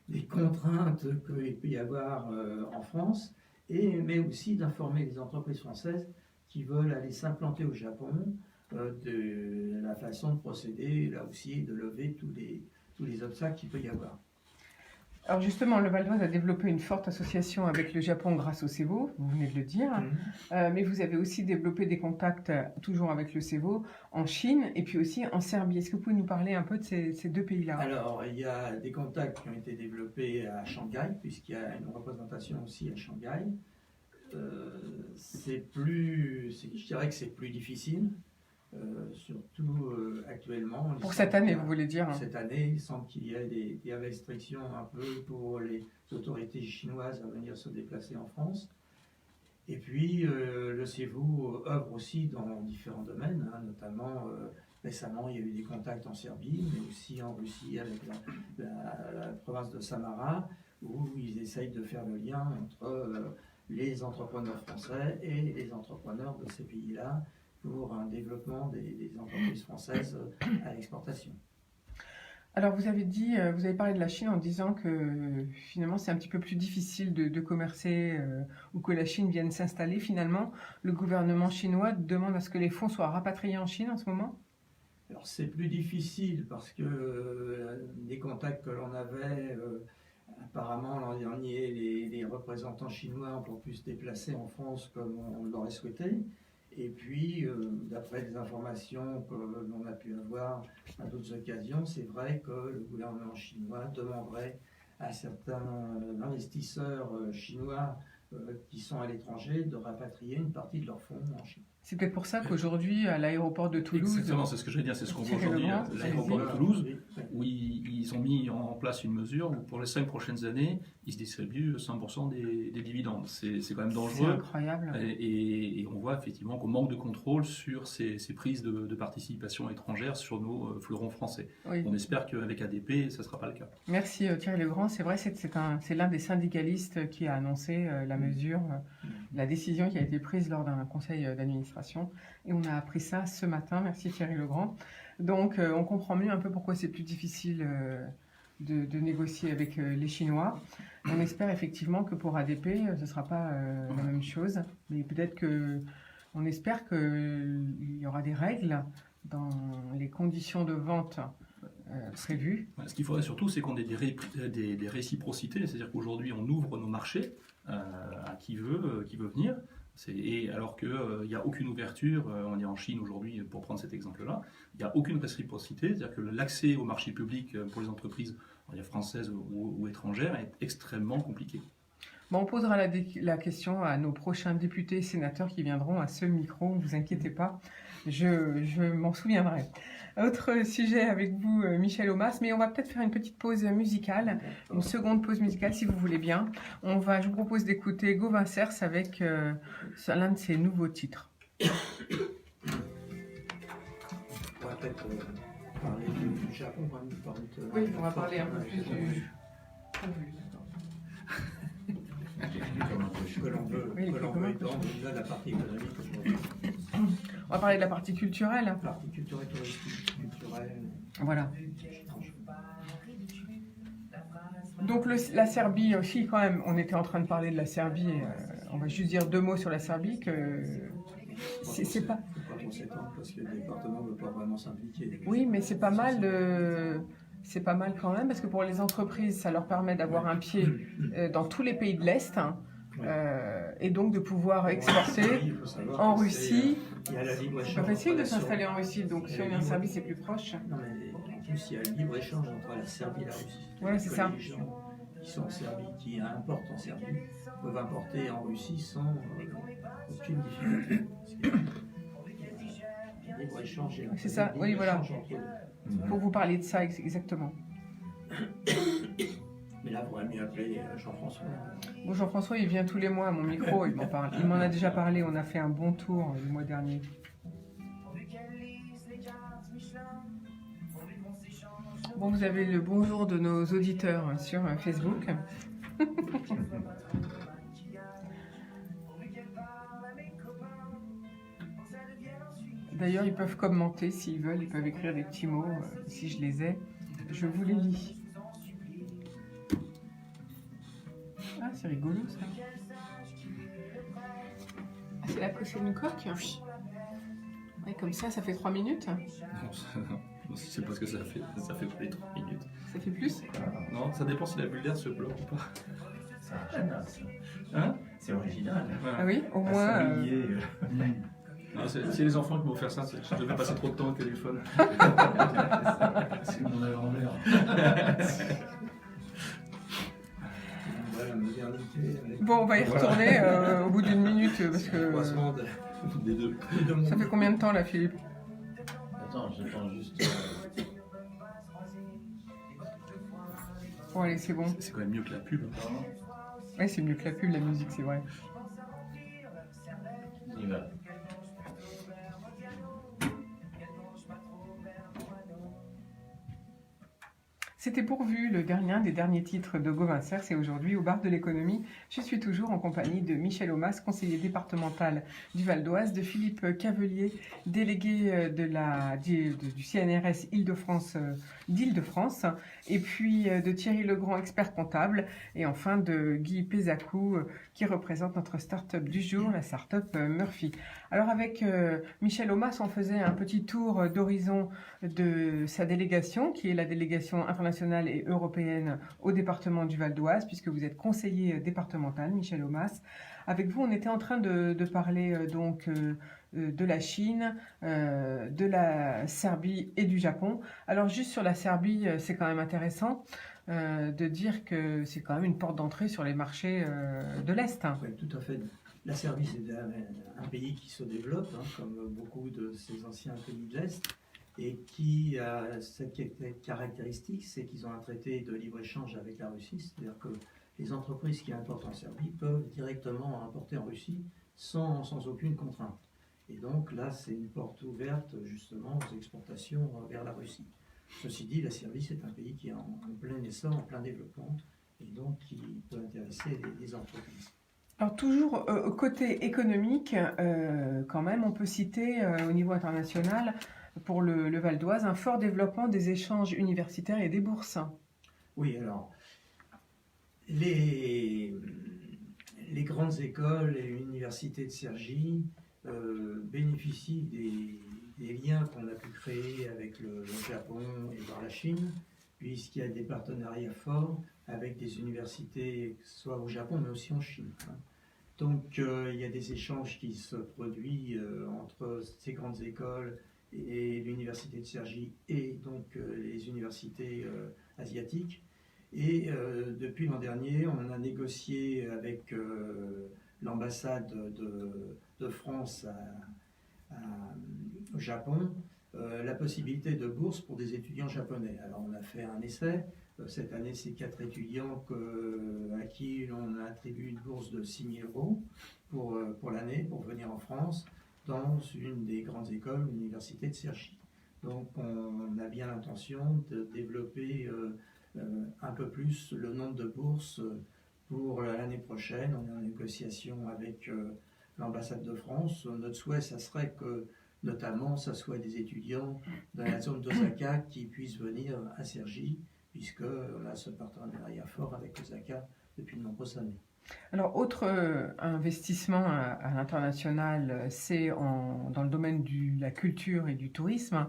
des contraintes qu'il peut y avoir en France, mais aussi d'informer les entreprises françaises qui veulent aller s'implanter au Japon de la façon de procéder, là aussi, de lever tous les obstacles qu'il peut y avoir. Alors justement, le Val d'Oise a développé une forte association avec le Japon grâce au CEVO, vous venez de le dire, mais vous avez aussi développé des contacts, toujours avec le CEVO, en Chine et puis aussi en Serbie. Est-ce que vous pouvez nous parler un peu de ces 2 pays-là? Alors, il y a des contacts qui ont été développés à Shanghai, puisqu'il y a une représentation aussi à Shanghai. Je dirais que c'est plus difficile, surtout actuellement. Pour cette année, vous voulez dire? Cette année, il semble qu'il y ait des restrictions un peu pour les autorités chinoises à venir se déplacer en France. Et puis, le CEVO œuvre aussi dans différents domaines, notamment récemment, il y a eu des contacts en Serbie, mais aussi en Russie avec la province de Samara, où ils essayent de faire le lien entre les entrepreneurs français et les entrepreneurs de ces pays-là pour un développement des entreprises françaises à l'exportation. Alors vous avez parlé de la Chine en disant que finalement c'est un petit peu plus difficile de commercer ou que la Chine vienne s'installer. Finalement, le gouvernement chinois demande à ce que les fonds soient rapatriés en Chine en ce moment? Alors c'est plus difficile parce que des contacts que l'on avait, apparemment l'an dernier, les représentants chinois ont pas pu se déplacer en France comme on l'aurait souhaité. Et puis, d'après les informations que l'on a pu avoir à d'autres occasions, c'est vrai que le gouvernement chinois demanderait à certains investisseurs chinois qui sont à l'étranger de rapatrier une partie de leurs fonds en Chine. C'est peut-être pour ça qu'aujourd'hui, à l'aéroport de Toulouse... Exactement, c'est ce que j'allais dire, c'est ce qu'on voit Thierry aujourd'hui Legrand, à l'aéroport de allez-y. Toulouse, où ils ont mis en place une mesure où pour les 5 prochaines années, ils se distribuent 100% des dividendes. C'est quand même C'est dangereux. incroyable. Et on voit effectivement qu'on manque de contrôle sur ces prises de participation étrangère sur nos fleurons français. Oui. On espère qu'avec ADP, ça ne sera pas le cas. Merci Thierry Legrand. C'est vrai, c'est l'un des syndicalistes qui a annoncé la mesure, la décision qui a été prise lors d'un conseil d'administration. Et on a appris ça ce matin. Merci Thierry Legrand. Donc on comprend mieux un peu pourquoi c'est plus difficile de négocier avec les Chinois. On espère effectivement que pour ADP, ce ne sera pas la même chose. Mais peut-être on espère qu'il y aura des règles dans les conditions de vente prévues. Ce qu'il faudrait surtout, c'est qu'on ait des réciprocités, c'est-à-dire qu'aujourd'hui, on ouvre nos marchés à qui veut venir. Et alors qu'il n'y a aucune ouverture, on est en Chine aujourd'hui pour prendre cet exemple-là, il n'y a aucune réciprocité, c'est-à-dire que l'accès au marché public pour les entreprises françaises ou étrangères est extrêmement compliqué. Bon, on posera la question à nos prochains députés et sénateurs qui viendront à ce micro, ne vous inquiétez pas, je m'en souviendrai. Autre sujet avec vous, Michel Aumas, mais on va peut-être faire une petite pause musicale, une seconde pause musicale si vous voulez bien. Je vous propose d'écouter Gauvin Cers avec l'un de ses nouveaux titres. On va peut-être parler du Japon. Oui, on va parler un peu plus du... que l'on veut étendre au-delà de la partie économique aujourd'hui. On va parler de la partie culturelle. La partie culturelle, touristique, culturelle. Voilà. Donc la Serbie aussi, quand même, on était en train de parler de la Serbie. On va juste dire 2 mots sur la Serbie. C'est pas... Faut pas qu'on s'étende parce que le département ne veut pas vraiment s'impliquer. Oui, mais c'est pas mal. C'est pas mal quand même parce que pour les entreprises, ça leur permet d'avoir un pied dans tous les pays de l'Est. Et donc de pouvoir exporter en Russie. C'est pas facile de s'installer en Russie, donc si on est en Serbie, c'est plus proche. Non, mais en plus, il y a le libre-échange entre la Serbie et la Russie. Ouais, c'est ça. Les gens qui sont en Serbie, qui importent en Serbie, peuvent importer en Russie sans aucune difficulté. Libre-échange et c'est ça, oui, voilà. entre eux. Pour vous parler de ça, exactement. Mais là, il faudrait mieux appeler Jean-François. Bon, Jean-François, il vient tous les mois à mon micro, il m'en parle. Il m'en a déjà parlé, on a fait un bon tour le mois dernier. Bon, vous avez le bonjour de nos auditeurs sur Facebook. D'ailleurs, ils peuvent commenter s'ils veulent, ils peuvent écrire des petits mots, si je les ai. Je vous les lis. Ah, c'est rigolo ça. Ah, c'est une coque? Oui. Ouais, comme ça fait 3 minutes. Non, c'est parce que ça fait pas les 3 minutes. Ça fait plus? Non, ça dépend si la bulle d'air se bloque ou pas. C'est original, ça. Hein? C'est original. Voilà. Ah oui, au À moins. s'habiller, Non, c'est les enfants qui m'ont offert ça, je devais passer trop de temps au téléphone. C'est mon avant-l'air. Voilà, modernité. Bon, on va y retourner au bout d'une minute parce que. Croisement Des deux. des deux mondes. Ça fait combien de temps là, Philippe? Attends, j'attends juste. Bon, allez, c'est bon. C'est quand même mieux que la pub. Ouais, c'est mieux que la pub, la musique, c'est vrai. On y va. C'était Pourvu, l'un des derniers titres de Gauvin Cers, et aujourd'hui au bar de l'économie, je suis toujours en compagnie de Michel Omas, conseiller départemental du Val d'Oise, de Philippe Cavelier, délégué du CNRS d'Île-de-France, et puis de Thierry Legrand, expert comptable, et enfin de Guy Pézacou, qui représente notre start-up du jour, la start-up Murphy. Alors avec Michel Omas, on faisait un petit tour d'horizon de sa délégation, qui est la délégation internationale et européenne au département du Val d'Oise, puisque vous êtes conseiller départemental, Michel Omas. Avec vous, on était en train de parler de la Chine, de la Serbie et du Japon. Alors juste sur la Serbie, c'est quand même intéressant de dire que c'est quand même une porte d'entrée sur les marchés de l'Est. Oui, tout à fait. La Serbie, c'est un pays qui se développe, comme beaucoup de ces anciens pays de l'Est, et qui a cette caractéristique, c'est qu'ils ont un traité de libre-échange avec la Russie, c'est-à-dire que les entreprises qui importent en Serbie peuvent directement importer en Russie sans aucune contrainte. Et donc là, c'est une porte ouverte justement aux exportations vers la Russie. Ceci dit, la Serbie, c'est un pays qui est en plein essor, en plein développement, et donc qui peut intéresser les entreprises. Alors toujours côté économique, quand même, on peut citer au niveau international, pour le Val d'Oise, un fort développement des échanges universitaires et des bourses. Oui, alors, les grandes écoles et universités de Cergy bénéficient des liens qu'on a pu créer avec le Japon et par la Chine, puisqu'il y a des partenariats forts avec des universités, soit au Japon, mais aussi en Chine. Donc, il y a des échanges qui se produisent entre ces grandes écoles et l'université de Cergy et donc les universités asiatiques. Et depuis l'an dernier, on a négocié avec l'ambassade de France au Japon la possibilité de bourse pour des étudiants japonais. Alors on a fait un essai. Cette année, c'est 4 étudiants à qui on a attribué une bourse de 6 000 euros pour l'année, pour venir en France, dans une des grandes écoles, l'université de Cergy. Donc on a bien l'intention de développer un peu plus le nombre de bourses pour l'année prochaine. On est en négociation avec l'ambassade de France. Notre souhait, ça serait que notamment, ça soit des étudiants dans la zone d'Osaka qui puissent venir à Cergy, puisqu'on a ce partenariat fort avec Osaka depuis de nombreuses années. Alors, autre investissement à l'international, c'est dans le domaine de la culture et du tourisme.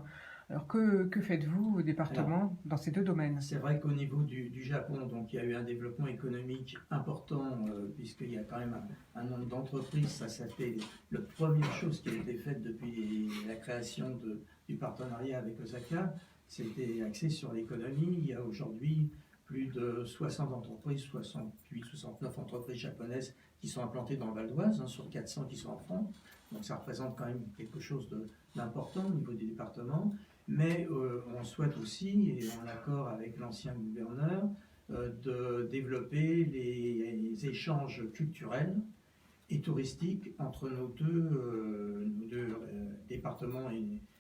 Alors, que faites-vous au département dans ces deux domaines? C'est vrai qu'au niveau du Japon, donc, il y a eu un développement économique important, puisqu'il y a quand même un nombre d'entreprises. Ça fait la première chose qui a été faite depuis la création du partenariat avec Osaka. C'était axé sur l'économie. Il y a aujourd'hui plus de 60 entreprises, 68, 69 entreprises japonaises qui sont implantées dans le Val d'Oise, sur 400 qui sont en France. Donc ça représente quand même quelque chose d'important au niveau du département. Mais on souhaite aussi, et en accord avec l'ancien gouverneur, de développer les échanges culturels et touristiques entre nos deux départements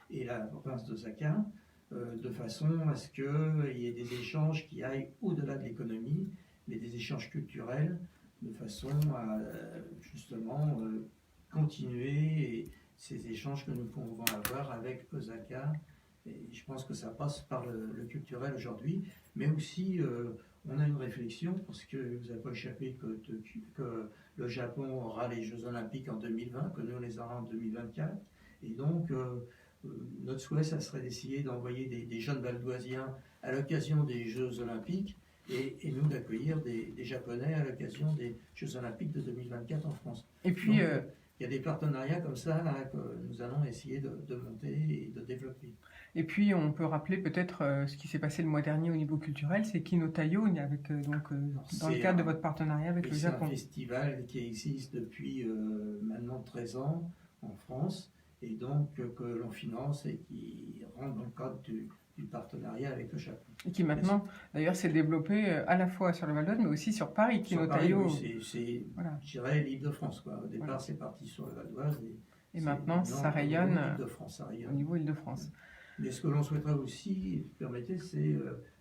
et la province d'Osaka, de façon à ce qu'il y ait des échanges qui aillent au-delà de l'économie, mais des échanges culturels, de façon à justement continuer ces échanges que nous pouvons avoir avec Osaka. Et je pense que ça passe par le culturel aujourd'hui, mais aussi on a une réflexion, parce que vous n'avez pas échappé que le Japon aura les Jeux Olympiques en 2020, que nous on les aura en 2024, et donc notre souhait, ça serait d'essayer d'envoyer des jeunes valdoisiens à l'occasion des Jeux Olympiques et nous d'accueillir des Japonais à l'occasion des Jeux Olympiques de 2024 en France. Et puis, donc, il y a des partenariats comme ça que nous allons essayer de monter et de développer. Et puis, on peut rappeler peut-être ce qui s'est passé le mois dernier au niveau culturel, c'est Kino Tayo, avec, dans le cadre de votre partenariat avec le Japon. C'est un festival qui existe depuis maintenant 13 ans en France, et donc que l'on finance et qui rentre dans le cadre du partenariat avec le Japon. Et qui maintenant, d'ailleurs, s'est développé à la fois sur le Val d'Oise, mais aussi sur Paris. Kino Tayo, c'est voilà. Je dirais, l'Île-de-France. Au départ, voilà. C'est parti sur le Val d'Oise. Et maintenant, ça rayonne ça rayonne au niveau Île-de-France. Mais ce que l'on souhaiterait aussi, permettez, c'est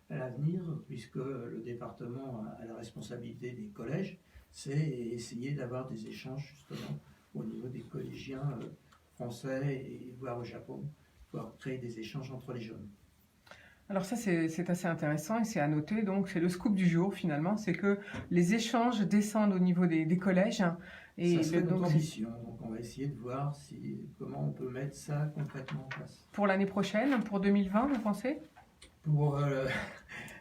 à l'avenir, puisque le département a la responsabilité des collèges, c'est essayer d'avoir des échanges justement au niveau des collégiens français et voire au Japon, pour créer des échanges entre les jeunes. Alors ça, c'est assez intéressant et c'est à noter, donc c'est le scoop du jour finalement, c'est que les échanges descendent au niveau des collèges. Et ça serait notre ambition, donc on va essayer de voir comment on peut mettre ça concrètement en place. Pour l'année prochaine, pour 2020, vous pensez?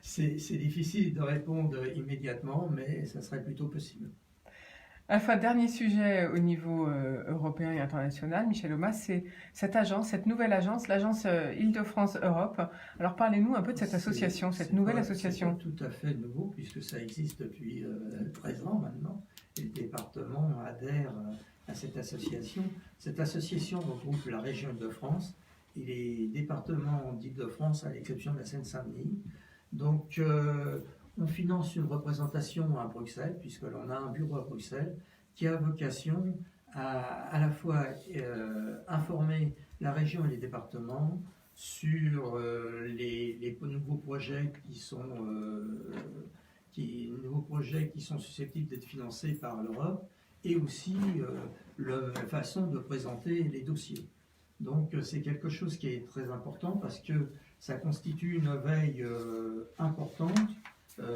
C'est difficile de répondre immédiatement, mais ça serait plutôt possible. Enfin, dernier sujet au niveau européen et international, Michel Omas, c'est cette agence, cette nouvelle agence, l'agence Île-de-France Europe. Alors parlez-nous un peu de cette association, cette nouvelle association. C'est tout à fait nouveau puisque ça existe depuis 13 ans maintenant. Et le département adhère à cette association. Cette association regroupe la région Île-de-France et les départements d'Île-de-France à l'exception de la Seine-Saint-Denis. Donc on finance une représentation à Bruxelles, puisque l'on a un bureau à Bruxelles qui a vocation à la fois informer la région et les départements sur les nouveaux projets qui sont susceptibles d'être financés par l'Europe, et aussi la façon de présenter les dossiers. Donc c'est quelque chose qui est très important parce que ça constitue une veille importante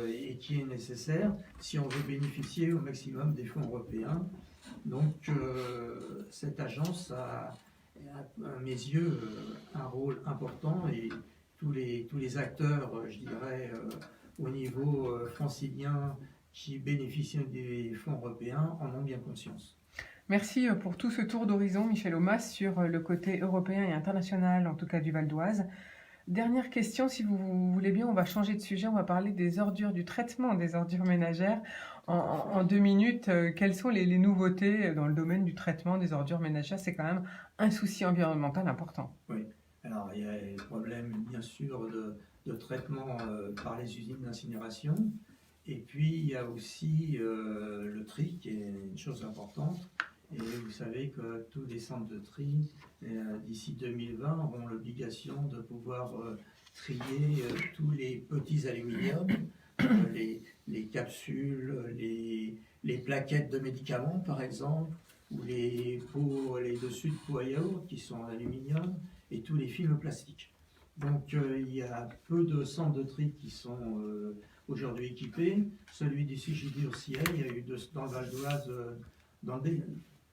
et qui est nécessaire si on veut bénéficier au maximum des fonds européens. Donc cette agence a à mes yeux un rôle important et tous les acteurs, je dirais, au niveau francilien qui bénéficient des fonds européens en ont bien conscience. Merci pour tout ce tour d'horizon, Michel Omas, sur le côté européen et international, en tout cas du Val d'Oise. Dernière question, si vous voulez bien, on va changer de sujet, on va parler des ordures, du traitement des ordures ménagères. En 2 minutes, quelles sont les nouveautés dans le domaine du traitement des ordures ménagères? C'est quand même un souci environnemental important. Oui, alors il y a les problèmes bien sûr de traitement par les usines d'incinération, et puis il y a aussi le tri qui est une chose importante. Et vous savez que tous les centres de tri, d'ici 2020, auront l'obligation de pouvoir trier tous les petits aluminiums, les capsules, les plaquettes de médicaments par exemple, ou les dessus de pots à yaourt qui sont en aluminium, et tous les films plastiques. Donc il y a peu de centres de tri qui sont aujourd'hui équipés. Celui du CJD-Urciel, il y a eu dans le Val d'Oise,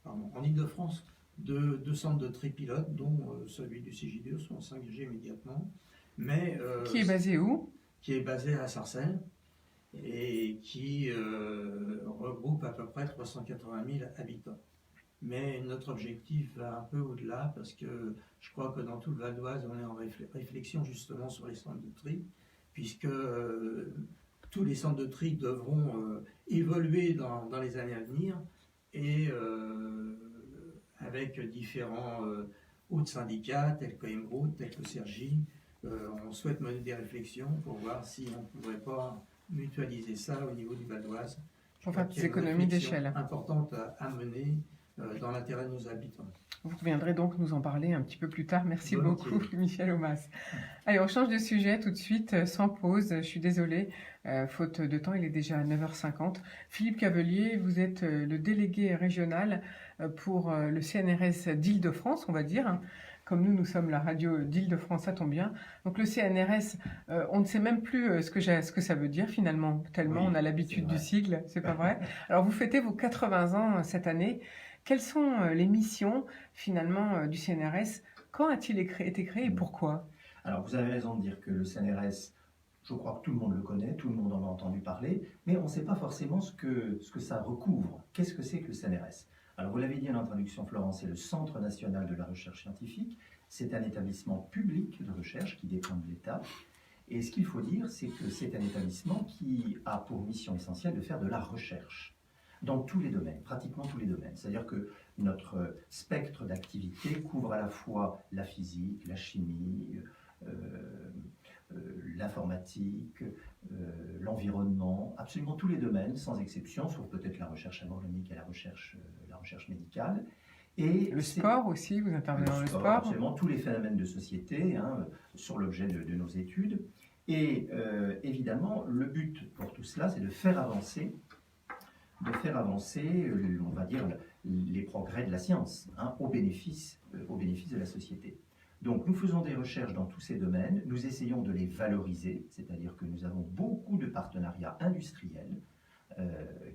en Île-de-France, deux centres de tri pilotes, dont celui du CJD sont s'engager immédiatement. Mais, qui est basé où? Qui est basé à Sarcelles et qui regroupe à peu près 380 000 habitants. Mais notre objectif va un peu au-delà parce que je crois que dans tout le Val d'Oise, on est en réflexion justement sur les centres de tri, puisque tous les centres de tri devront évoluer dans les années à venir. Et avec différents autres syndicats tels que Emeraude, tels que Cergy, on souhaite mener des réflexions pour voir si on ne pourrait pas mutualiser ça au niveau du Val d'Oise. Pour faire des économies d'échelle. Importante à mener dans l'intérêt de nos habitants. Vous reviendrez donc nous en parler un petit peu plus tard. Merci beaucoup, Michel Omas. Allez, on change de sujet tout de suite, sans pause. Je suis désolée, faute de temps, il est déjà 9h50. Philippe Cavelier, vous êtes le délégué régional pour le CNRS d'Île-de-France, on va dire. Comme nous sommes la radio d'Île-de-France, ça tombe bien. Donc le CNRS, on ne sait même plus ce que ça veut dire finalement, tellement on a l'habitude du sigle, c'est pas vrai. Alors vous fêtez vos 80 ans cette année. Quelles sont les missions finalement du CNRS? Quand a-t-il été créé et pourquoi? Alors vous avez raison de dire que le CNRS, je crois que tout le monde le connaît, tout le monde en a entendu parler, mais on ne sait pas forcément ce que ça recouvre. Qu'est-ce que c'est que le CNRS? Alors vous l'avez dit en introduction, Florence, c'est le Centre national de la recherche scientifique. C'est un établissement public de recherche qui dépend de l'État. Et ce qu'il faut dire, c'est que c'est un établissement qui a pour mission essentielle de faire de la recherche dans tous les domaines, pratiquement tous les domaines. C'est-à-dire que notre spectre d'activité couvre à la fois la physique, la chimie, l'informatique, l'environnement, absolument tous les domaines, sans exception, sauf peut-être la recherche agronomique et la recherche médicale. Et le sport aussi, vous intervenez dans le sport. Absolument, tous les phénomènes de société sont l'objet de nos études. Et évidemment, le but pour tout cela, c'est de faire avancer, on va dire, les progrès de la science, hein, au bénéfice de la société. Donc, nous faisons des recherches dans tous ces domaines, nous essayons de les valoriser, c'est-à-dire que nous avons beaucoup de partenariats industriels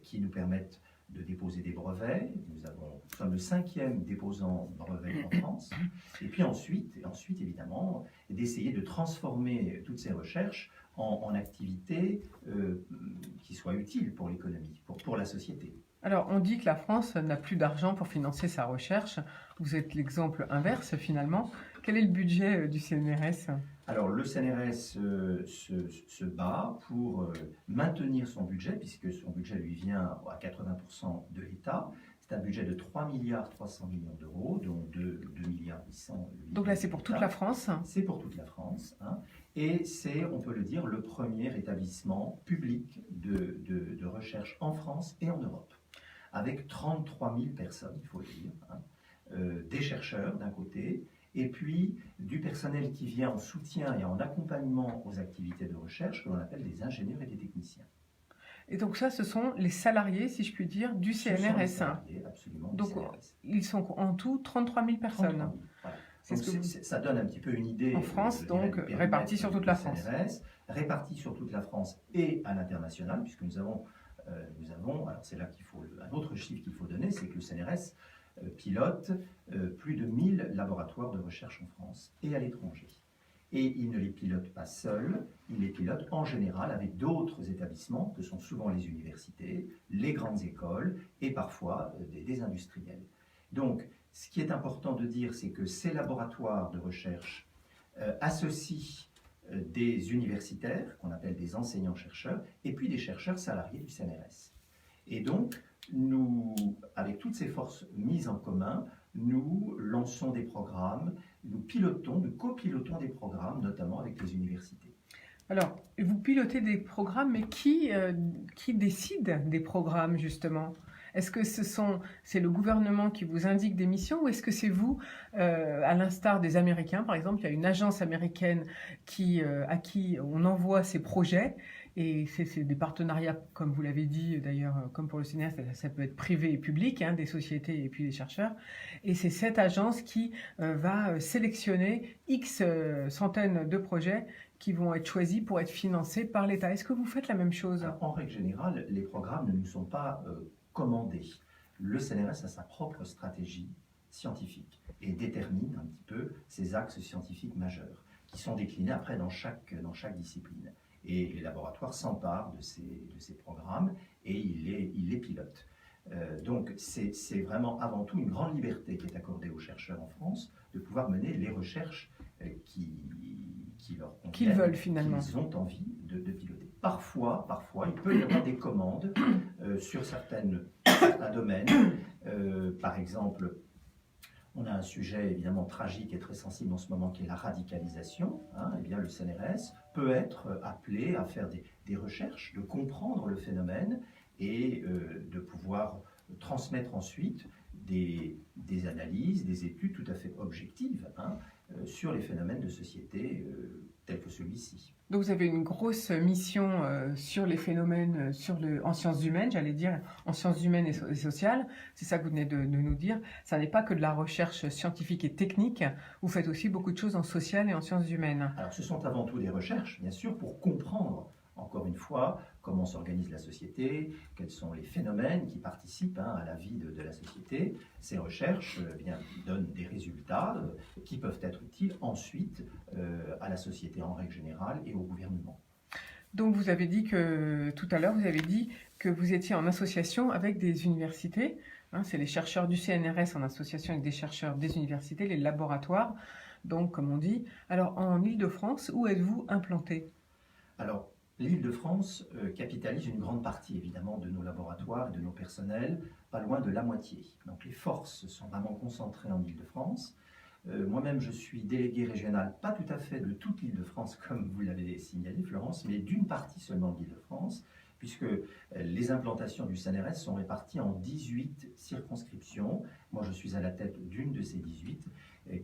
qui nous permettent de déposer des brevets. Nous sommes le 5e déposant brevet en France. Et puis ensuite évidemment, d'essayer de transformer toutes ces recherches en activités qui soient utiles pour l'économie, pour la société. Alors, on dit que la France n'a plus d'argent pour financer sa recherche. Vous êtes l'exemple inverse, finalement. Quel est le budget du CNRS ? Alors, le CNRS se bat pour maintenir son budget, puisque son budget lui vient à 80% de l'État. C'est un budget de 3,3 milliards d'euros, dont 2,8 milliards. Donc là, c'est pour toute la France ? C'est pour toute la France. Hein. Et c'est, on peut le dire, le premier établissement public de recherche en France et en Europe, avec 33 000 personnes, il faut le dire, hein, des chercheurs d'un côté, et puis du personnel qui vient en soutien et en accompagnement aux activités de recherche, que l'on appelle des ingénieurs et des techniciens. Et donc ça, ce sont les salariés, si je puis dire, du Ce sont les CNRS. salariés, absolument, donc du CNRS. ils sont en tout 33 000 personnes. 33 000, voilà. C'est Donc, ce que ça donne un petit peu une idée. En France, donc, du périmètre répartis sur toute la du CNRS, répartis sur toute la France et à l'international, puisque nous avons, alors c'est là un autre chiffre qu'il faut donner, c'est que le CNRS pilote plus de 1000 laboratoires de recherche en France et à l'étranger. Et il ne les pilote pas seul, il les pilote en général avec d'autres établissements que sont souvent les universités, les grandes écoles et parfois des industriels. Donc, ce qui est important de dire, c'est que ces laboratoires de recherche associent des universitaires, qu'on appelle des enseignants-chercheurs, et puis des chercheurs salariés du CNRS. Et donc, nous, avec toutes ces forces mises en commun, nous lançons des programmes, nous copilotons des programmes, notamment avec les universités. Alors, vous pilotez des programmes, mais qui décide des programmes, justement ? Est-ce que c'est le gouvernement qui vous indique des missions ou est-ce que c'est vous, à l'instar des Américains, par exemple, il y a une agence américaine à qui on envoie ces projets et c'est des partenariats, comme vous l'avez dit d'ailleurs, comme pour le CNRS, ça peut être privé et public, hein, des sociétés et puis des chercheurs. Et c'est cette agence qui va sélectionner X centaines de projets qui vont être choisis pour être financés par l'État. Est-ce que vous faites la même chose ? Alors, en règle générale, les programmes ne nous sont pas commandés. Le CNRS a sa propre stratégie scientifique et détermine un petit peu ses axes scientifiques majeurs, qui sont déclinés après dans chaque discipline. Et les laboratoires s'emparent de ces programmes et ils les pilotent. Donc c'est vraiment avant tout une grande liberté qui est accordée aux chercheurs en France de pouvoir mener les recherches qui leur conviennent, qu'ils veulent finalement, qu'ils ont envie de piloter. Parfois, il peut y avoir des commandes sur certains domaines. Par exemple, on a un sujet évidemment tragique et très sensible en ce moment qui est la radicalisation. Eh bien, le CNRS peut être appelé à faire des recherches, de comprendre le phénomène et de pouvoir transmettre ensuite des analyses, des études tout à fait objectives sur les phénomènes de société tels que celui-ci. Donc vous avez une grosse mission sur les phénomènes en sciences humaines, j'allais dire en sciences humaines et sociales. C'est ça que vous venez de nous dire. Ça n'est pas que de la recherche scientifique et technique. Vous faites aussi beaucoup de choses en social et en sciences humaines. Alors ce sont avant tout des recherches, bien sûr, pour comprendre, encore une fois, comment s'organise la société, quels sont les phénomènes qui participent à la vie de la société. Ces recherches donnent des résultats qui peuvent être utiles ensuite à la société en règle générale et au gouvernement. Donc vous avez dit tout à l'heure, vous avez dit que vous étiez en association avec des universités. C'est les chercheurs du CNRS en association avec des chercheurs des universités, les laboratoires, donc comme on dit. Alors en Île-de-France, où êtes-vous implanté ? Alors, l'Île-de-France capitalise une grande partie, évidemment, de nos laboratoires et de nos personnels, pas loin de la moitié. Donc les forces sont vraiment concentrées en Île-de-France. Moi-même, je suis délégué régional, pas tout à fait de toute l'Île-de-France, comme vous l'avez signalé, Florence, mais d'une partie seulement de l'Île-de-France. puisque les implantations du CNRS sont réparties en 18 circonscriptions. Moi, je suis à la tête d'une de ces 18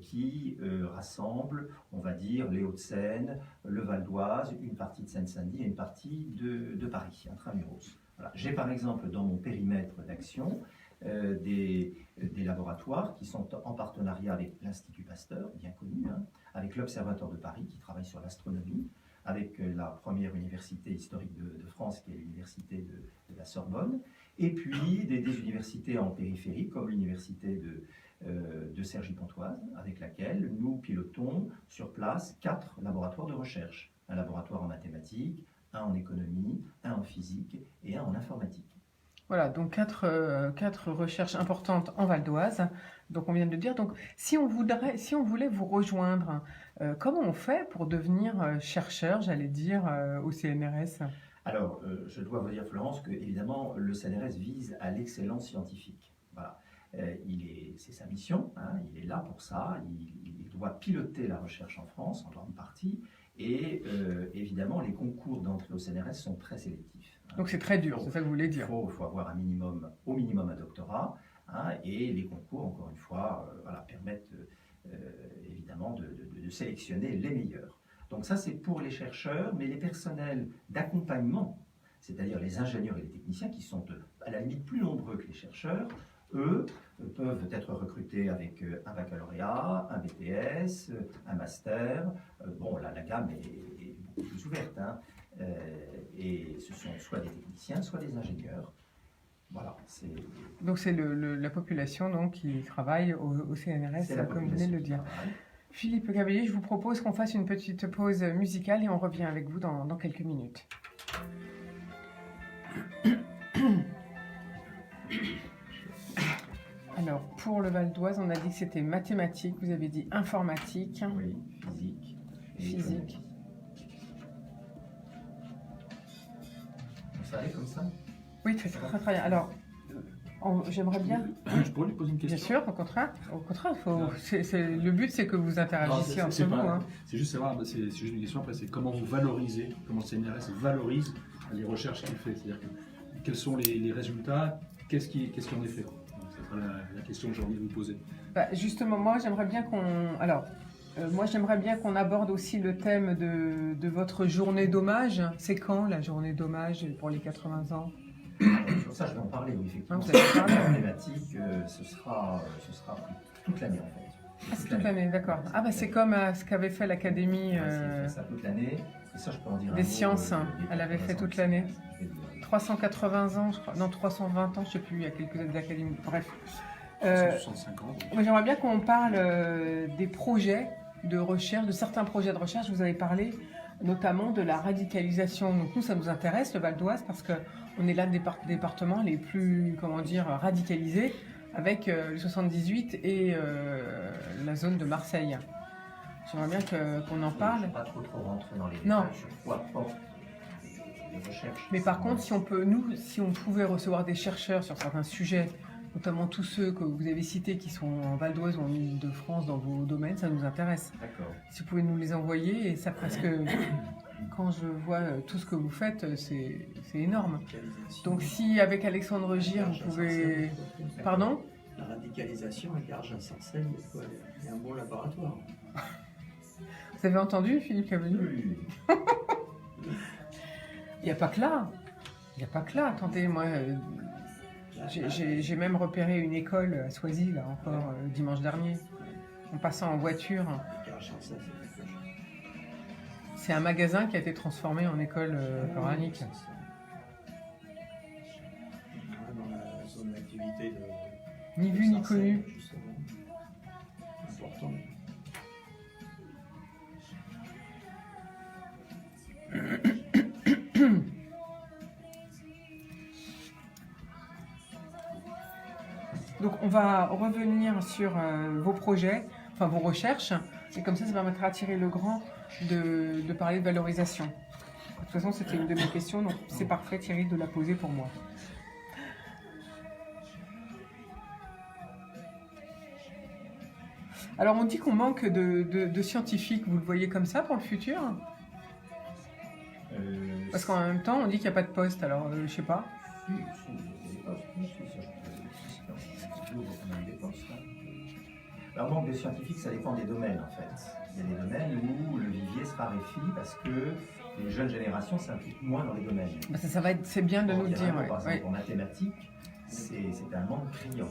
qui rassemble, on va dire, les Hauts-de-Seine, le Val d'Oise, une partie de Seine-Saint-Denis et une partie de Paris, intramuros. Voilà. J'ai par exemple dans mon périmètre d'action des laboratoires qui sont en partenariat avec l'Institut Pasteur, bien connu, hein, avec l'Observatoire de Paris qui travaille sur l'astronomie, avec la première université historique de France qui est l'université de la Sorbonne, et puis des universités en périphérie comme l'université de Cergy-Pontoise, avec laquelle nous pilotons sur place 4 laboratoires de recherche. Un laboratoire en mathématiques, un en économie, un en physique et un en informatique. Voilà, donc quatre recherches importantes en Val d'Oise. Donc on vient de le dire. Donc si on voulait vous rejoindre, comment on fait pour devenir chercheur, j'allais dire, au CNRS? Alors, je dois vous dire, Florence, que évidemment le CNRS vise à l'excellence scientifique. Voilà. C'est sa mission, hein, il est là pour ça, il doit piloter la recherche en France en grande partie, et évidemment les concours d'entrée au CNRS sont très sélectifs. Hein. Donc c'est très dur, c'est ça que vous voulez dire. Il faut avoir au minimum un doctorat, hein, et les concours, encore une fois, voilà, permettent évidemment de sélectionner les meilleurs. Donc ça c'est pour les chercheurs, mais les personnels d'accompagnement, c'est-à-dire les ingénieurs et les techniciens qui sont à la limite plus nombreux que les chercheurs, eux peuvent être recrutés avec un baccalauréat, un BTS, un master. Bon, là, la gamme est beaucoup plus ouverte. Hein. Et ce sont soit des techniciens, soit des ingénieurs. Voilà. Donc c'est la population donc, qui travaille au CNRS, comme vous venez de le dire. Philippe Gabellier, je vous propose qu'on fasse une petite pause musicale et on revient avec vous dans quelques minutes. Alors, pour le Val d'Oise, on a dit que c'était mathématiques, vous avez dit informatique. Oui, physique. Ça allait comme ça? Oui, très bien. Alors, j'aimerais bien... Je pourrais lui poser une question? Bien sûr, au contraire, le but c'est que vous interagissiez entre vous. Hein. C'est juste savoir, c'est juste une question après, c'est comment vous valorisez, comment le CNRS valorise les recherches qu'il fait, c'est-à-dire quels sont les résultats, qu'est-ce qui en est fait. C'est la question que j'ai envie de vous poser. Bah, justement, moi j'aimerais bien qu'on aborde aussi le thème de votre journée d'hommage. C'est quand la journée d'hommage pour les 80 ans? Sur ça, je vais en parler, oui, effectivement. Vous allez parler. La problématique, ce sera toute l'année, en fait. Ah, c'est toute l'année, d'accord. Ah, bah c'est comme ce qu'avait fait l'Académie fait ça toute l'année. Et ça, je peux en dire des sciences. Elle avait fait toute l'année. 380 ans, je crois. Non, 320 ans, je ne sais plus, il y a quelques académies. Bref. 165 ans. J'aimerais bien qu'on parle des projets de recherche, de certains projets de recherche. Vous avez parlé notamment de la radicalisation. Donc nous, ça nous intéresse, le Val d'Oise, parce qu'on est l'un des départements les plus, radicalisés, avec le 78 et la zone de Marseille. J'aimerais bien qu'on en parle. Je ne vais pas trop rentrer dans les Non. détails sur quoi portent les recherches. Mais par contre, si on pouvait recevoir des chercheurs sur certains sujets, notamment tous ceux que vous avez cités qui sont en Val d'Oise ou en Île-de-France dans vos domaines, ça nous intéresse. D'accord. Si vous pouvez nous les envoyer, et ça presque, quand je vois tout ce que vous faites, c'est énorme. Donc si avec Alexandre Gire, vous pouvez... Pardon? La radicalisation avec Garges à Sarcelles, il y a un bon laboratoire. Vous avez entendu, Philippe Cavalier? Oui. Il n'y a pas que là. Il n'y a pas que là. Attendez, moi, j'ai même repéré une école à Soisy, là, encore dimanche dernier, en passant en voiture. Garges à Sarcelles, c'est quelque chose. C'est un magasin qui a été transformé en école coranique. Dans la zone d'activité de... Ni vu ni connu. Justement. Important. Donc on va revenir sur vos projets, enfin vos recherches, et comme ça permettra d'attirer le grand de parler de valorisation. De toute façon, c'était une de mes questions, donc c'est parfait Thierry de la poser pour moi. Alors on dit qu'on manque de scientifiques, vous le voyez comme ça pour le futur? Parce qu'en même temps, on dit qu'il n'y a pas de poste, alors je sais pas. Si, il y a des postes, oui, si, ça, je peux le dire. C'est toujours quand même des postes. Alors, manque de scientifiques, ça dépend des domaines en fait. Il y a des domaines où le vivier se raréfie parce que les jeunes générations s'impliquent moins dans les domaines. Bah, c'est bien de Bon, nous il le y a dire. vraiment, Ouais. par exemple, Ouais. en mathématiques, c'est un manque criant.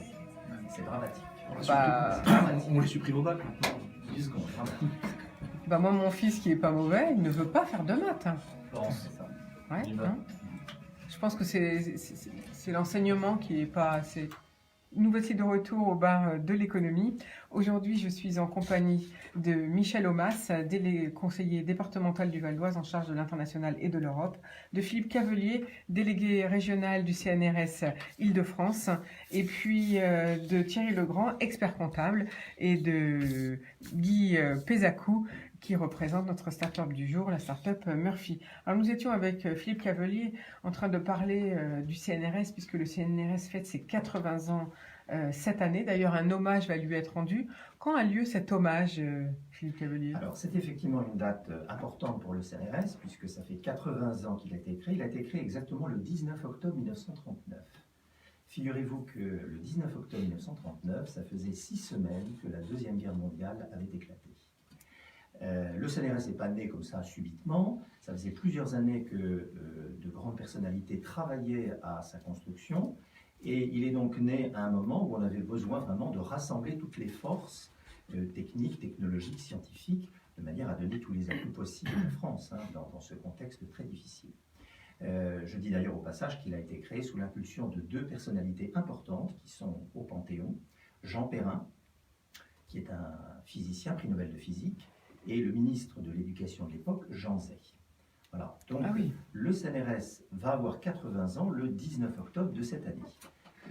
C'est dramatique. Bah, On les supprime au bac maintenant. 10 secondes, dramatique. Bah, moi, mon fils qui est pas mauvais, il ne veut pas faire de maths. Hein. Bon, c'est ça. Ouais, Il va. hein. Je pense que c'est l'enseignement qui est pas assez. Nous voici de retour au bar de l'économie. Aujourd'hui, je suis en compagnie de Michel Omas, conseiller départemental du Val d'Oise en charge de l'international et de l'Europe, de Philippe Cavelier, délégué régional du CNRS Île-de-France, et puis de Thierry Legrand, expert comptable, et de Guy Pézacou, qui représente notre start-up du jour, la start-up Murphy. Alors nous étions avec Philippe Cavelier en train de parler du CNRS, puisque le CNRS fête ses 80 ans cette année. D'ailleurs, un hommage va lui être rendu. Quand a lieu cet hommage, Philippe Cavelier? Alors, c'est effectivement une date importante pour le CNRS, puisque ça fait 80 ans qu'il a été créé. Il a été créé exactement le 19 octobre 1939. Figurez-vous que le 19 octobre 1939, ça faisait 6 semaines que la Deuxième Guerre mondiale avait éclaté. Le CNRS n'est pas né comme ça subitement. Ça faisait plusieurs années que de grandes personnalités travaillaient à sa construction. Et il est donc né à un moment où on avait besoin vraiment de rassembler toutes les forces techniques, technologiques, scientifiques, de manière à donner tous les atouts possibles à la France dans ce contexte très difficile. Je dis d'ailleurs au passage qu'il a été créé sous l'impulsion de 2 personnalités importantes qui sont au Panthéon. Jean Perrin, qui est un physicien, prix Nobel de physique, et le ministre de l'Éducation de l'époque, Jean Zay. Voilà. Donc, Ah oui. le CNRS va avoir 80 ans le 19 octobre de cette année.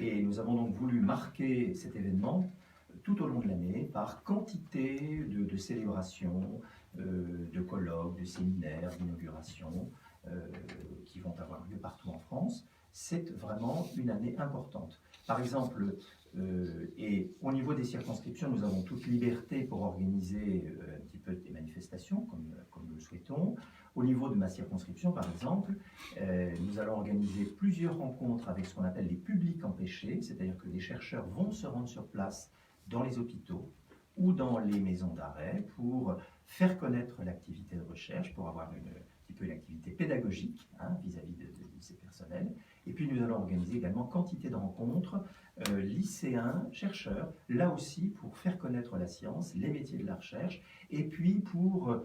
Et nous avons donc voulu marquer cet événement tout au long de l'année par quantité de célébrations, de colloques, de séminaires, d'inaugurations qui vont avoir lieu partout en France. C'est vraiment une année importante. Par exemple, et au niveau des circonscriptions, nous avons toute liberté pour organiser un petit peu des manifestations, comme nous le souhaitons. Au niveau de ma circonscription, par exemple, nous allons organiser plusieurs rencontres avec ce qu'on appelle les publics empêchés, c'est-à-dire que des chercheurs vont se rendre sur place dans les hôpitaux ou dans les maisons d'arrêt pour faire connaître l'activité de recherche, pour avoir un petit peu une activité pédagogique vis-à-vis de ces personnels. Et puis nous allons organiser également quantité de rencontres lycéens, chercheurs, là aussi pour faire connaître la science, les métiers de la recherche, et puis pour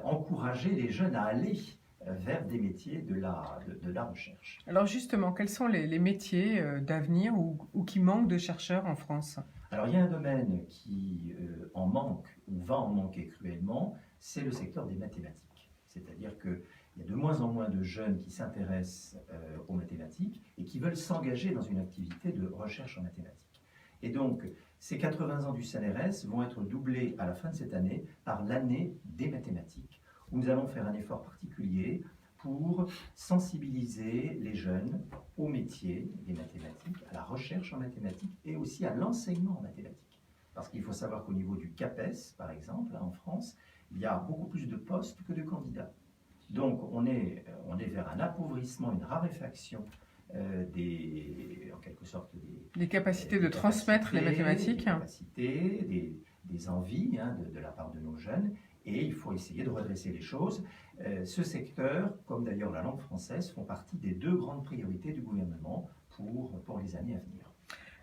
encourager les jeunes à aller vers des métiers de la recherche. Alors justement, quels sont les métiers d'avenir ou qui manquent de chercheurs en France? Alors il y a un domaine qui en manque ou va en manquer cruellement, c'est le secteur des mathématiques. C'est-à-dire qu'il y a de moins en moins de jeunes qui s'intéressent aux mathématiques et qui veulent s'engager dans une activité de recherche en mathématiques. Et donc, ces 80 ans du CNRS vont être doublés à la fin de cette année par l'année des mathématiques, où nous allons faire un effort particulier pour sensibiliser les jeunes au métier des mathématiques, à la recherche en mathématiques et aussi à l'enseignement en mathématiques. Parce qu'il faut savoir qu'au niveau du CAPES, par exemple, en France, il y a beaucoup plus de postes que de candidats. Donc on est vers un appauvrissement, une raréfaction en quelque sorte des capacités de transmettre les mathématiques. Des capacités, des envies de la part de nos jeunes, et il faut essayer de redresser les choses. Ce secteur, comme d'ailleurs la langue française, font partie des 2 grandes priorités du gouvernement pour les années à venir.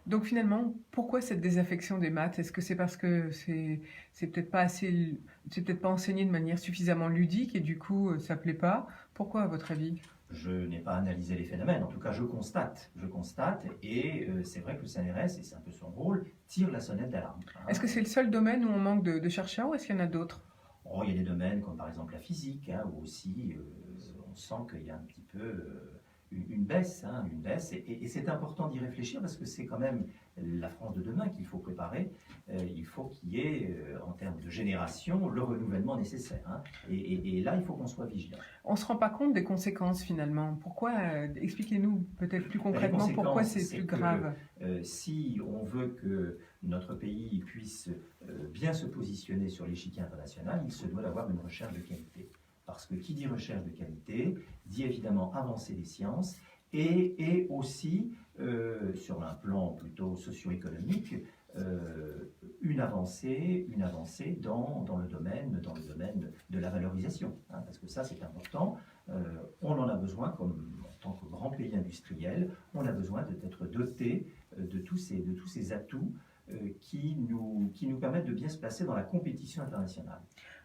Donc finalement, pourquoi cette désaffection des maths? Est-ce que c'est parce que c'est peut-être pas enseigné de manière suffisamment ludique et du coup ça plaît pas? Pourquoi à votre avis? Je n'ai pas analysé les phénomènes, en tout cas je constate, et c'est vrai que le CNRS, et c'est un peu son rôle, tire la sonnette d'alarme. Est-ce que c'est le seul domaine où on manque de chercheurs ou est-ce qu'il y en a d'autres? Il y a des domaines comme par exemple la physique, où aussi on sent qu'il y a un petit peu une baisse, et c'est important d'y réfléchir parce que c'est quand même la France de demain qu'il faut préparer. Il faut qu'il y ait, en termes de génération, le renouvellement nécessaire. Et là, il faut qu'on soit vigilant. On ne se rend pas compte des conséquences finalement. Pourquoi expliquez-nous peut-être plus concrètement pourquoi c'est plus grave. Si on veut que notre pays puisse bien se positionner sur l'échiquier international, il se doit d'avoir une recherche de qualité. Parce que qui dit recherche de qualité, dit évidemment avancer des sciences et aussi, sur un plan plutôt socio-économique, une avancée dans le domaine de la valorisation, hein, parce que ça c'est important. On en a besoin, comme en tant que grand pays industriel, on a besoin d'être doté de tous ces atouts qui nous permettent de bien se placer dans la compétition internationale.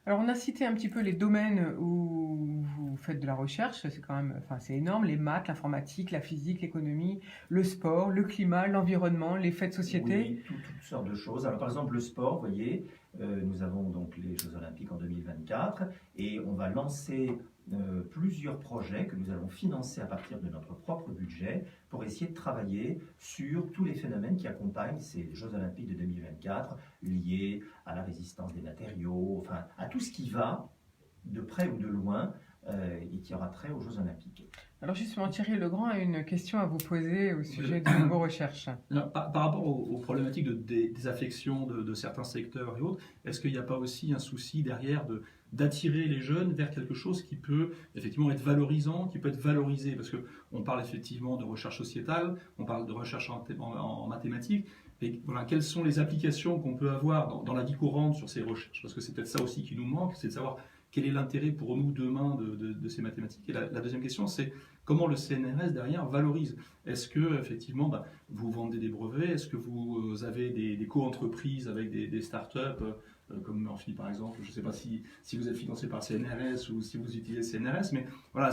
Alors, on a cité un petit peu les domaines où vous faites de la recherche, c'est quand même, enfin, c'est énorme, les maths, l'informatique, la physique, l'économie, le sport, le climat, l'environnement, les faits de société. Oui, toutes sortes de choses. Alors, par exemple, le sport, vous voyez, nous avons donc les Jeux Olympiques en 2024 et on va lancer plusieurs projets que nous allons financer à partir de notre propre budget pour essayer de travailler sur tous les phénomènes qui accompagnent ces Jeux Olympiques de 2024 liés à la résistance des matériaux, enfin à tout ce qui va de près ou de loin et qui aura trait aux Jeux Olympiques. Alors justement, Thierry Legrand a une question à vous poser au sujet de vos recherches. Par rapport aux problématiques de désaffection de certains secteurs et autres, est-ce qu'il n'y a pas aussi un souci derrière d'attirer les jeunes vers quelque chose qui peut effectivement être valorisant, qui peut être valorisé? Parce qu'on parle effectivement de recherche sociétale, on parle de recherche en mathématiques, mais voilà, quelles sont les applications qu'on peut avoir dans la vie courante sur ces recherches? Parce que c'est peut-être ça aussi qui nous manque, c'est de savoir quel est l'intérêt pour nous demain de ces mathématiques. Et la deuxième question, c'est comment le CNRS derrière valorise. Est-ce que effectivement, vous vendez des brevets? Est-ce que vous avez des co-entreprises avec des startups comme Murphy par exemple? Je ne sais pas si vous êtes financé par le CNRS ou si vous utilisez le CNRS, mais voilà,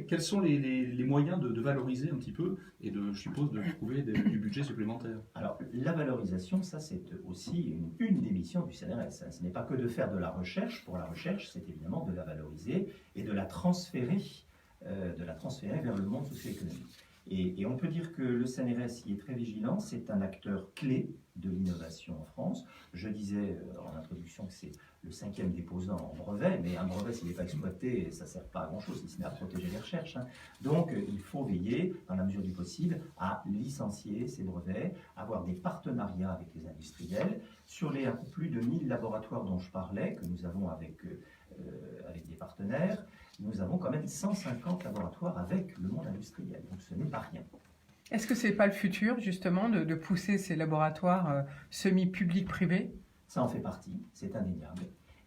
quels sont les moyens de valoriser un petit peu et je suppose de trouver du budget supplémentaire? Alors, la valorisation, ça c'est aussi une des missions du CNRS. Ce n'est pas que de faire de la recherche pour la recherche, c'est évidemment de la valoriser et de la transférer vers le monde socio-économique. Et on peut dire que le CNRS y est très vigilant, c'est un acteur clé de l'innovation en France. Je disais en introduction que c'est le 5e déposant en brevet, mais un brevet s'il n'est pas exploité, ça ne sert pas à grand chose, si ce n'est à protéger les recherches, hein. Donc il faut veiller, dans la mesure du possible, à licencier ces brevets, avoir des partenariats avec les industriels. Sur les un peu plus de 1000 laboratoires dont je parlais, que nous avons avec des partenaires, nous avons quand même 150 laboratoires avec le monde industriel, donc ce n'est pas rien. Est-ce que ce n'est pas le futur, justement, de pousser ces laboratoires semi-publics-privés? Ça en fait partie, c'est indéniable.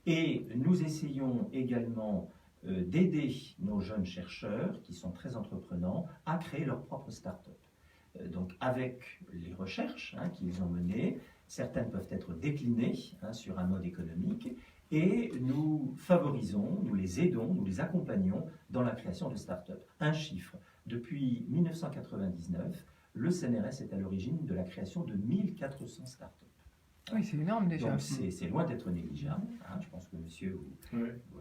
Et nous essayons également d'aider nos jeunes chercheurs, qui sont très entreprenants, à créer leur propre start-up. Donc avec les recherches qu'ils ont menées, certaines peuvent être déclinées sur un mode économique, et nous favorisons, nous les aidons, nous les accompagnons dans la création de start-up. Un chiffre, depuis 1999, le CNRS est à l'origine de la création de 1400 start-up. Oui, c'est énorme déjà. Donc c'est loin d'être négligeable. Je pense que monsieur...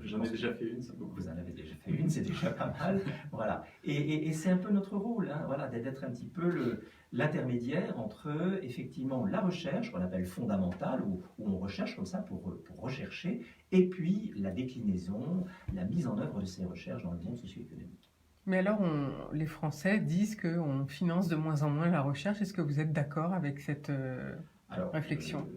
J'en ai déjà fait une, c'est beaucoup. Vous en avez déjà fait une, c'est déjà pas mal. Voilà. Et c'est un peu notre rôle, voilà, d'être un petit peu l'intermédiaire entre effectivement la recherche, qu'on appelle fondamentale, où on recherche comme ça pour rechercher, et puis la déclinaison, la mise en œuvre de ces recherches dans le monde socio-économique. Mais alors, les Français disent qu'on finance de moins en moins la recherche. Est-ce que vous êtes d'accord avec cette réflexion?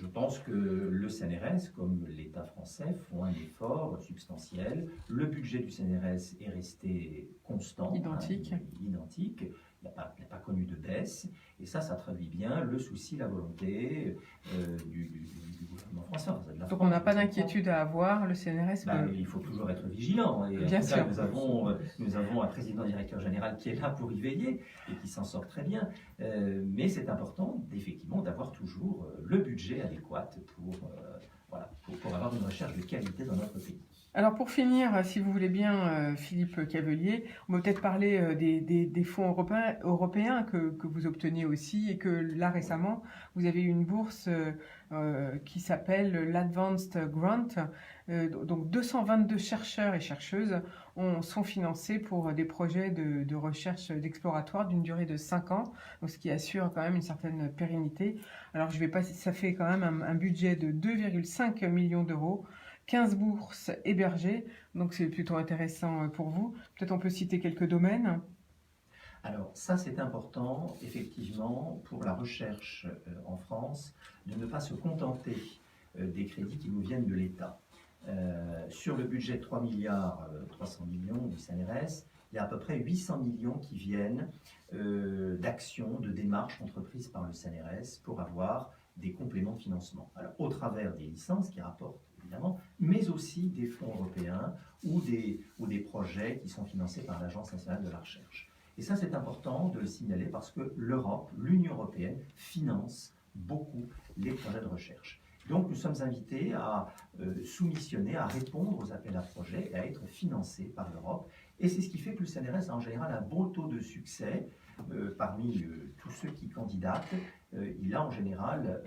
Je pense que le CNRS, comme l'État français, font un effort substantiel. Le budget du CNRS est resté constant, identique. Identique. Il n'a pas connu de baisse. Et ça traduit bien le souci, la volonté du gouvernement français. Donc on n'a pas d'inquiétude à avoir, le CNRS peut... Il faut toujours être vigilant. Et bien sûr. Nous avons un président-directeur général qui est là pour y veiller et qui s'en sort très bien. Mais c'est important, effectivement, d'avoir toujours le budget adéquat pour avoir une recherche de qualité dans notre pays. Alors pour finir, si vous voulez bien, Philippe Cavelier, on va peut-être parler des fonds européens que vous obtenez aussi et que là récemment, vous avez une bourse qui s'appelle l'Advanced Grant. Donc 222 chercheurs et chercheuses sont financés pour des projets de recherche d'exploratoire d'une durée de 5 ans, donc ce qui assure quand même une certaine pérennité. Alors ça fait quand même un budget de 2,5 millions d'euros. 15 bourses hébergées, donc c'est plutôt intéressant pour vous. Peut-être on peut citer quelques domaines. Alors ça c'est important, effectivement, pour la recherche en France, de ne pas se contenter des crédits qui nous viennent de l'État. Sur le budget de 3 milliards 300 millions du CNRS, il y a à peu près 800 millions qui viennent d'actions, de démarches entreprises par le CNRS pour avoir des compléments de financement. Alors, au travers des licences qui rapportent évidemment, mais aussi des fonds européens ou des projets qui sont financés par l'Agence nationale de la recherche. Et ça, c'est important de le signaler parce que l'Europe, l'Union européenne, finance beaucoup les projets de recherche. Donc, nous sommes invités à soumissionner, à répondre aux appels à projets et à être financés par l'Europe. Et c'est ce qui fait que le CNRS a en général un beau taux de succès parmi tous ceux qui candidatent. Il a en général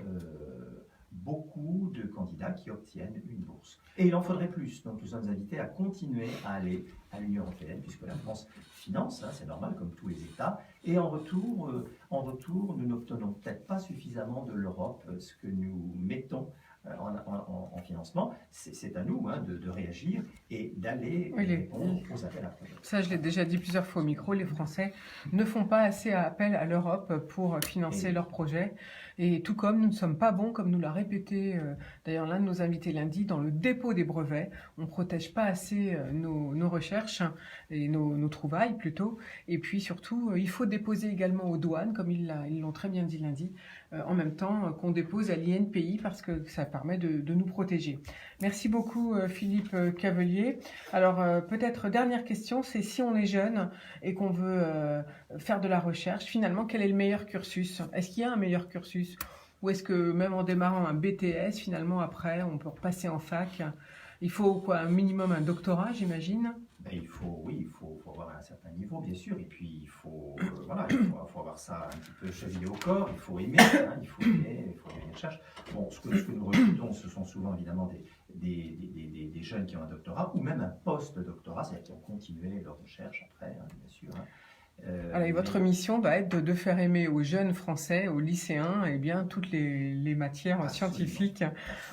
beaucoup de candidats qui obtiennent une bourse. Et il en faudrait plus. Donc nous sommes invités à continuer à aller à l'Union européenne, puisque la France finance, hein, c'est normal, comme tous les États. Et en retour, nous n'obtenons peut-être pas suffisamment de l'Europe ce que nous mettons en financement. C'est à nous hein, de réagir et d'aller répondre aux appels à projets. Ça, je l'ai déjà dit plusieurs fois au micro, les Français ne font pas assez appel à l'Europe pour financer leurs projets. Et tout comme nous ne sommes pas bons, comme nous l'a répété d'ailleurs l'un de nos invités lundi, dans le dépôt des brevets. On ne protège pas assez nos recherches et nos trouvailles plutôt. Et puis surtout, il faut déposer également aux douanes, comme ils l'ont très bien dit lundi, en même temps qu'on dépose à l'INPI parce que ça permet de nous protéger. Merci beaucoup Philippe Cavelier. Alors peut-être dernière question, c'est si on est jeune et qu'on veut faire de la recherche, finalement quel est le meilleur cursus? Est-ce qu'il y a un meilleur cursus? Ou est-ce que même en démarrant un BTS, finalement après on peut repasser en fac? Il faut quoi, un minimum un doctorat, j'imagine? Il faut avoir un certain niveau, bien sûr, et puis il faut avoir ça un petit peu chevillé au corps, il faut aimer, hein, il faut aimer la recherche. Bon, ce que nous recrutons, ce sont souvent évidemment des jeunes qui ont un doctorat, ou même un post-doctorat, c'est-à-dire qui ont continué leur recherche après, hein, bien sûr. Hein. Alors, et votre mission va être de faire aimer aux jeunes Français, aux lycéens, eh bien, toutes les matières scientifiques.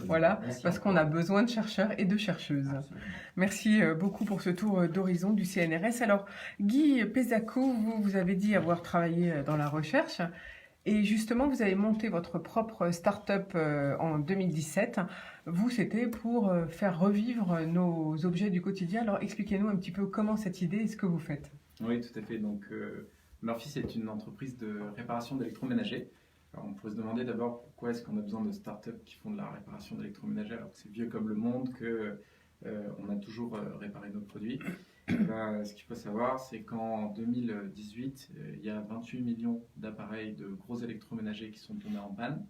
Voilà, parce qu'on a besoin de chercheurs et de chercheuses. Absolument. Merci beaucoup pour ce tour d'horizon du CNRS. Alors, Guy Pézaco, vous avez dit avoir travaillé dans la recherche. Et justement, vous avez monté votre propre start-up en 2017. Vous, c'était pour faire revivre nos objets du quotidien. Alors, expliquez-nous un petit peu comment cette idée et ce que vous faites. Oui, tout à fait. Donc, Murphy, c'est une entreprise de réparation d'électroménager. Alors, on pourrait se demander d'abord pourquoi est-ce qu'on a besoin de startups qui font de la réparation d'électroménager alors que c'est vieux comme le monde, qu'on a toujours réparé nos produits. Ce qu'il faut savoir, c'est qu'en 2018, il y a 28 millions d'appareils de gros électroménagers qui sont tombés en panne.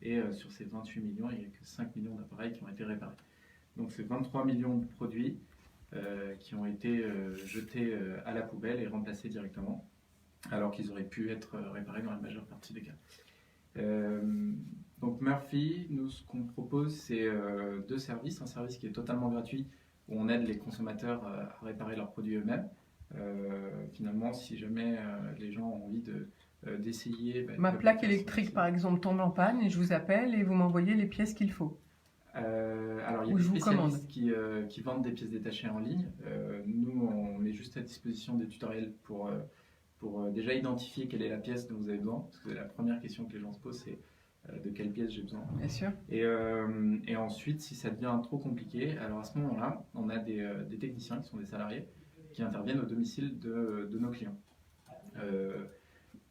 Et sur ces 28 millions, il n'y a que 5 millions d'appareils qui ont été réparés. Donc, c'est 23 millions de produits qui ont été jetés à la poubelle et remplacés directement, alors qu'ils auraient pu être réparés dans la majeure partie des cas. Donc Murphy, nous ce qu'on propose c'est deux services, un service qui est totalement gratuit où on aide les consommateurs à réparer leurs produits eux-mêmes. Finalement, si jamais les gens ont envie d'essayer... Ma plaque électrique par exemple tombe en panne et je vous appelle et vous m'envoyez les pièces qu'il faut. Alors, il y a des spécialistes qui vendent des pièces détachées en ligne. Nous, on met juste à disposition des tutoriels pour déjà identifier quelle est la pièce dont vous avez besoin. Parce que la première question que les gens se posent, c'est de quelle pièce j'ai besoin. Bien sûr. Et ensuite, si ça devient trop compliqué, alors à ce moment-là, on a des techniciens qui sont des salariés qui interviennent au domicile de nos clients.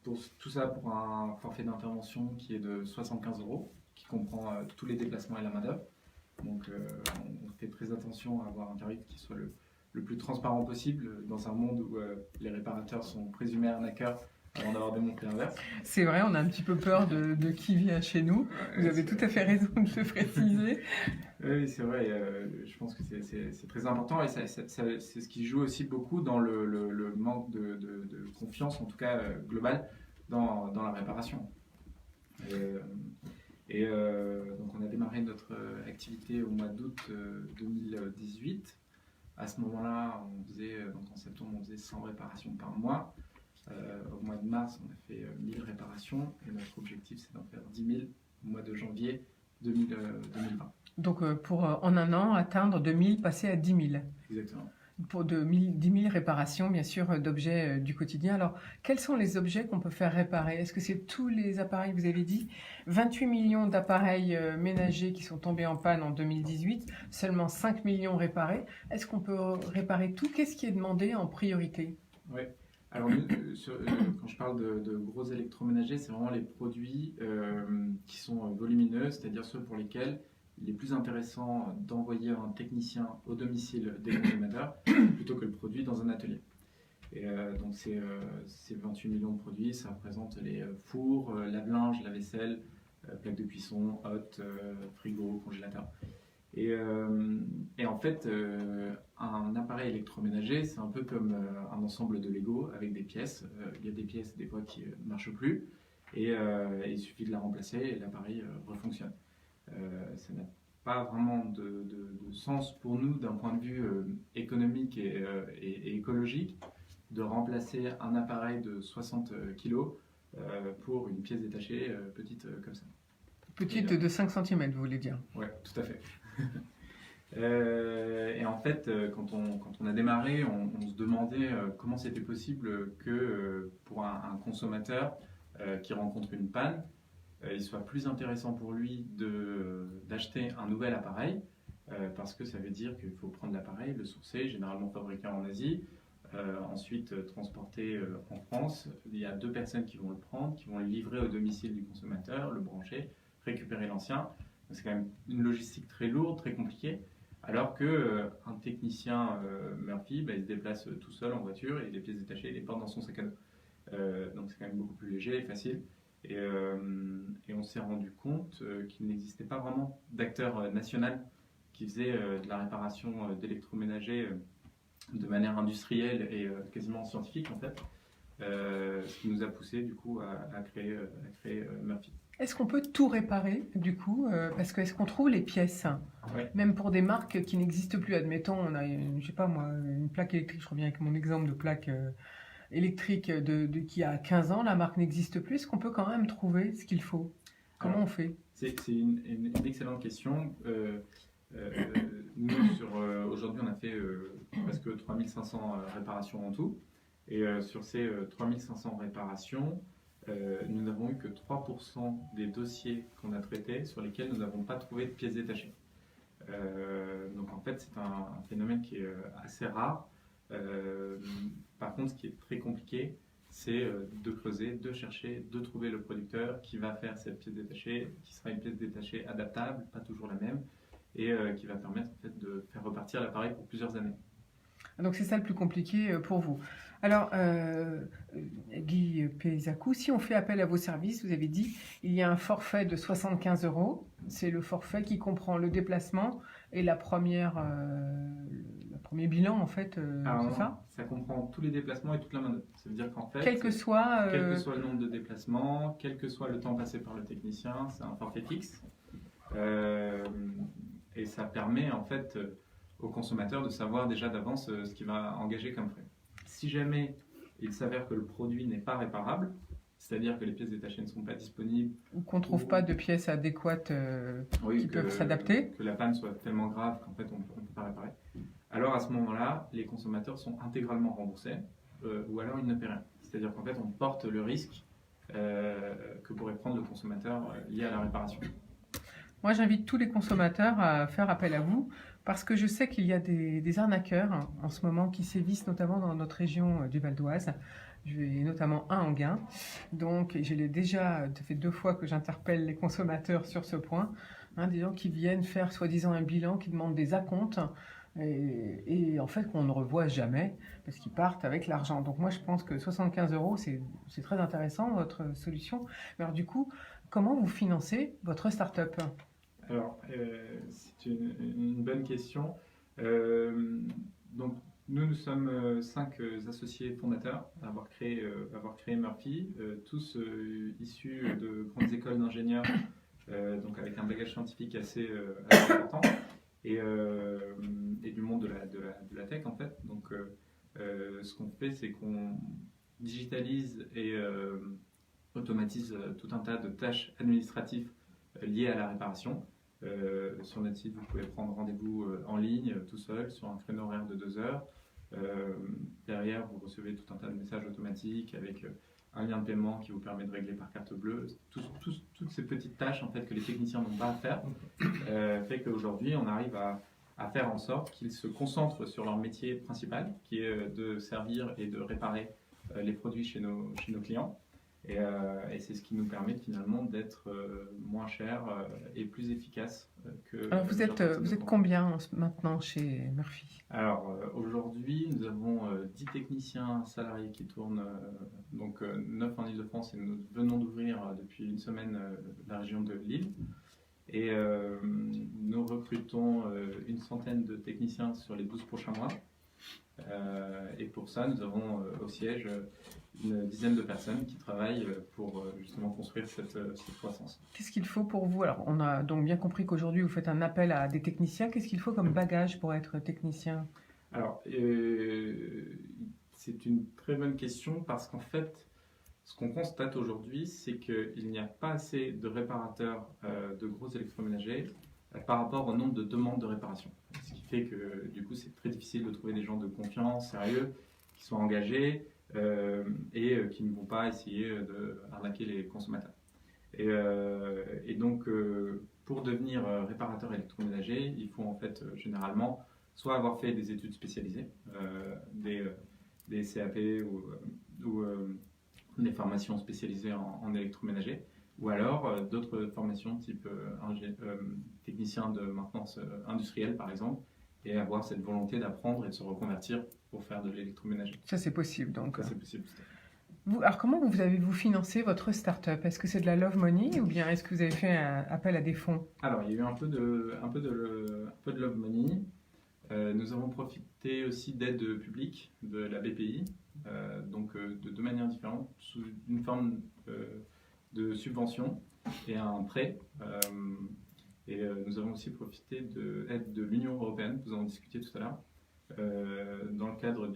Tout ça pour un forfait d'intervention qui est de 75 €, qui comprend tous les déplacements et la main-d'œuvre. Donc on fait très attention à avoir un tarif qui soit le plus transparent possible dans un monde où les réparateurs sont présumés arnaqueurs avant d'avoir démontré l'inverse. C'est vrai, on a un petit peu peur de qui vient chez nous. Vous avez tout à fait raison de le préciser. Oui, c'est vrai. Je pense que c'est très important et c'est ce qui joue aussi beaucoup dans le manque de confiance, en tout cas global, dans la réparation. Donc on a démarré notre activité au mois d'août 2018. À ce moment-là, en septembre, on faisait 100 réparations par mois. Au mois de mars, on a fait 1000 réparations et notre objectif, c'est d'en faire 10 000 au mois de janvier 2020. Donc pour en un an atteindre 2000, passer à 10 000. Exactement. pour 10 000 réparations, bien sûr, d'objets du quotidien. Alors, quels sont les objets qu'on peut faire réparer? Est-ce que c'est tous les appareils, vous avez dit 28 millions d'appareils ménagers qui sont tombés en panne en 2018, seulement 5 millions réparés. Est-ce qu'on peut réparer tout? Qu'est-ce qui est demandé en priorité? Oui. Alors, quand je parle de gros électroménagers, c'est vraiment les produits qui sont volumineux, c'est-à-dire ceux pour lesquels il est plus intéressant d'envoyer un technicien au domicile des consommateurs plutôt que le produit dans un atelier. Et donc, ces 28 millions de produits, ça représente les fours, lave-linge, lave-vaisselle, plaques de cuisson, hottes, frigo, congélateur. Et en fait, un appareil électroménager, c'est un peu comme un ensemble de Lego avec des pièces. Il y a des pièces des fois qui ne marchent plus et il suffit de la remplacer et l'appareil refonctionne. Ça n'a pas vraiment de sens pour nous d'un point de vue économique et écologique de remplacer un appareil de 60 kg pour une pièce détachée petite comme ça. Petite de 5 cm, vous voulez dire? Oui, tout à fait. Et en fait, quand on a démarré, on se demandait comment c'était possible que pour un consommateur qui rencontre une panne, il soit plus intéressant pour lui d'acheter un nouvel appareil, parce que ça veut dire qu'il faut prendre l'appareil, le sourcer, généralement fabriqué en Asie, ensuite transporté en France. Il y a 2 personnes qui vont le prendre, qui vont le livrer au domicile du consommateur, le brancher, récupérer l'ancien. C'est quand même une logistique très lourde, très compliquée, alors qu'un technicien Murphy, il se déplace tout seul en voiture et les pièces détachées, il les porte dans son sac à dos. Donc c'est quand même beaucoup plus léger et facile. Et on s'est rendu compte qu'il n'existait pas vraiment d'acteur national qui faisait de la réparation d'électroménagers de manière industrielle et quasiment scientifique en fait, ce qui nous a poussé du coup à créer Murphy. Est-ce qu'on peut tout réparer du coup parce que est-ce qu'on trouve les pièces Ouais. même pour des marques qui n'existent plus? Admettons, on a je sais pas moi, une plaque électrique, je reviens avec mon exemple de plaque électrique qui a 15 ans, la marque n'existe plus. Est-ce qu'on peut quand même trouver ce qu'il faut? Comment on fait? C'est une excellente question. Nous, aujourd'hui, on a fait presque 3500 réparations en tout. Et sur ces 3500 réparations, nous n'avons eu que 3% des dossiers qu'on a traités sur lesquels nous n'avons pas trouvé de pièces détachées. Donc en fait, c'est un phénomène qui est assez rare. Par contre, ce qui est très compliqué, c'est de creuser, de chercher, de trouver le producteur qui va faire cette pièce détachée, qui sera une pièce détachée adaptable, pas toujours la même, et qui va permettre en fait, de faire repartir l'appareil pour plusieurs années. Donc c'est ça le plus compliqué pour vous. Alors, Guy Pézakou, si on fait appel à vos services, vous avez dit, il y a un forfait de 75 €. C'est le forfait qui comprend le déplacement et le premier bilan, en fait, c'est ça? Ça comprend tous les déplacements et toute la main-d'œuvre. Ça veut dire qu'en fait, Quel que soit le nombre de déplacements, quel que soit le temps passé par le technicien, c'est un forfait fixe. Et ça permet en fait au consommateur de savoir déjà d'avance ce qu'il va engager comme frais. Si jamais il s'avère que le produit n'est pas réparable, c'est-à-dire que les pièces détachées ne sont pas disponibles, ou qu'on ne trouve pas de pièces adéquates qui peuvent s'adapter, que la panne soit tellement grave qu'en fait on ne peut pas réparer, alors à ce moment-là, les consommateurs sont intégralement remboursés ou alors ils ne paient rien. C'est-à-dire qu'en fait on porte le risque que pourrait prendre le consommateur lié à la réparation. Moi, j'invite tous les consommateurs à faire appel à vous parce que je sais qu'il y a des arnaqueurs en ce moment qui sévissent notamment dans notre région du Val d'Oise, et notamment un en Gain. Donc, je l'ai déjà, ça fait 2 fois que j'interpelle les consommateurs sur ce point, des gens qui viennent faire soi-disant un bilan, qui demandent des acomptes et en fait qu'on ne revoit jamais parce qu'ils partent avec l'argent. Donc moi, je pense que 75 €, c'est très intéressant, votre solution. Mais alors du coup, comment vous financez votre start-up ? Alors, c'est une bonne question. Donc, nous sommes 5 associés fondateurs à avoir créé Murphy, tous issus de grandes écoles d'ingénieurs, donc avec un bagage scientifique assez important, et du monde de la tech en fait. Donc, ce qu'on fait, c'est qu'on digitalise et automatise tout un tas de tâches administratives liées à la réparation. Sur notre site, vous pouvez prendre rendez-vous en ligne, tout seul, sur un créneau horaire de 2 heures. Derrière, vous recevez tout un tas de messages automatiques avec un lien de paiement qui vous permet de régler par carte bleue. Toutes ces petites tâches en fait, que les techniciens n'ont pas à faire fait qu'aujourd'hui, on arrive à faire en sorte qu'ils se concentrent sur leur métier principal, qui est de servir et de réparer les produits chez nos clients. Et c'est ce qui nous permet finalement d'être moins cher et plus efficace que... Alors vous êtes combien maintenant chez Murphy? Alors aujourd'hui, nous avons 10 techniciens salariés qui tournent, donc 9 en Ile-de-France, et nous venons d'ouvrir depuis une semaine la région de Lille. Et nous recrutons une centaine de techniciens sur les 12 prochains mois. Et pour ça, nous avons au siège une dizaine de personnes qui travaillent pour justement construire cette croissance. Qu'est-ce qu'il faut pour vous? Alors, on a donc bien compris qu'aujourd'hui, vous faites un appel à des techniciens. Qu'est-ce qu'il faut comme bagage pour être technicien? Alors, c'est une très bonne question parce qu'en fait, ce qu'on constate aujourd'hui, c'est qu'il n'y a pas assez de réparateurs de gros électroménagers par rapport au nombre de demandes de réparation. Ce qui fait que du coup, c'est très difficile de trouver des gens de confiance, sérieux, qui sont engagés et qui ne vont pas essayer d'arnaquer les consommateurs. Et donc, pour devenir réparateur électroménager, il faut en fait généralement soit avoir fait des études spécialisées, des CAP ou des formations spécialisées en électroménager, ou alors d'autres formations type technicien de maintenance industrielle par exemple, et avoir cette volonté d'apprendre et de se reconvertir pour faire de l'électroménager. Ça c'est possible donc. Ça c'est possible. Alors comment vous avez-vous financé votre start-up? Est-ce que c'est de la love money ou bien est-ce que vous avez fait un appel à des fonds? Alors il y a eu un peu de love money. Nous avons profité aussi d'aides publiques de la BPI, donc de deux manières différentes, sous une forme de subvention et un prêt. Nous avons aussi profité de l'aide de l'Union européenne, vous en discutiez tout à l'heure, dans le cadre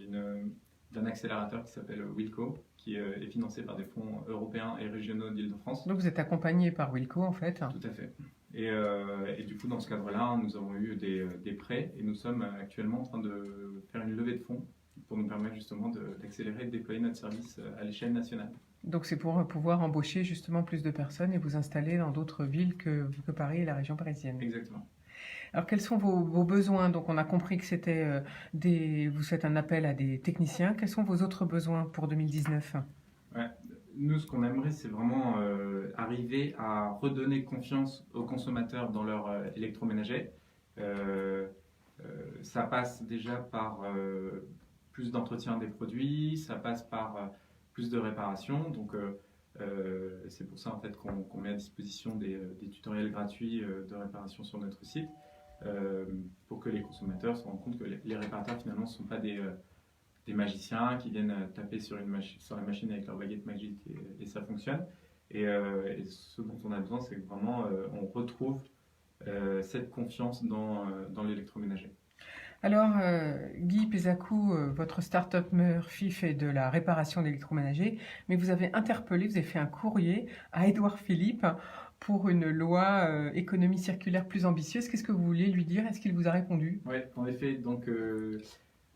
d'un accélérateur qui s'appelle Wilco, qui est financé par des fonds européens et régionaux d'Île-de-France. Donc vous êtes accompagné par Wilco en fait? Tout à fait. Et du coup, dans ce cadre-là, nous avons eu des prêts et nous sommes actuellement en train de faire une levée de fonds pour nous permettre justement d'accélérer et de déployer notre service à l'échelle nationale. Donc c'est pour pouvoir embaucher justement plus de personnes et vous installer dans d'autres villes que Paris et la région parisienne. Exactement. Alors quels sont vos besoins? Donc on a compris que c'était vous faites un appel à des techniciens. Quels sont vos autres besoins pour 2019? Ouais. Nous, ce qu'on aimerait, c'est vraiment arriver à redonner confiance aux consommateurs dans leur électroménager. Ça passe déjà par plus d'entretien des produits, ça passe par plus de réparation. Donc, c'est pour ça en fait qu'on met à disposition des tutoriels gratuits de réparation sur notre site pour que les consommateurs se rendent compte que les réparateurs finalement ne sont pas des magiciens qui viennent taper sur la machine avec leur baguette magique et ça fonctionne. Et ce dont on a besoin, c'est que vraiment on retrouve cette confiance dans l'électroménager. Alors, Guy Pézacou, votre start-up Murphy fait de la réparation d'électroménager, mais vous avez fait un courrier à Édouard Philippe pour une loi économie circulaire plus ambitieuse. Qu'est-ce que vous vouliez lui dire? Est-ce qu'il vous a répondu? Oui, en effet. Donc,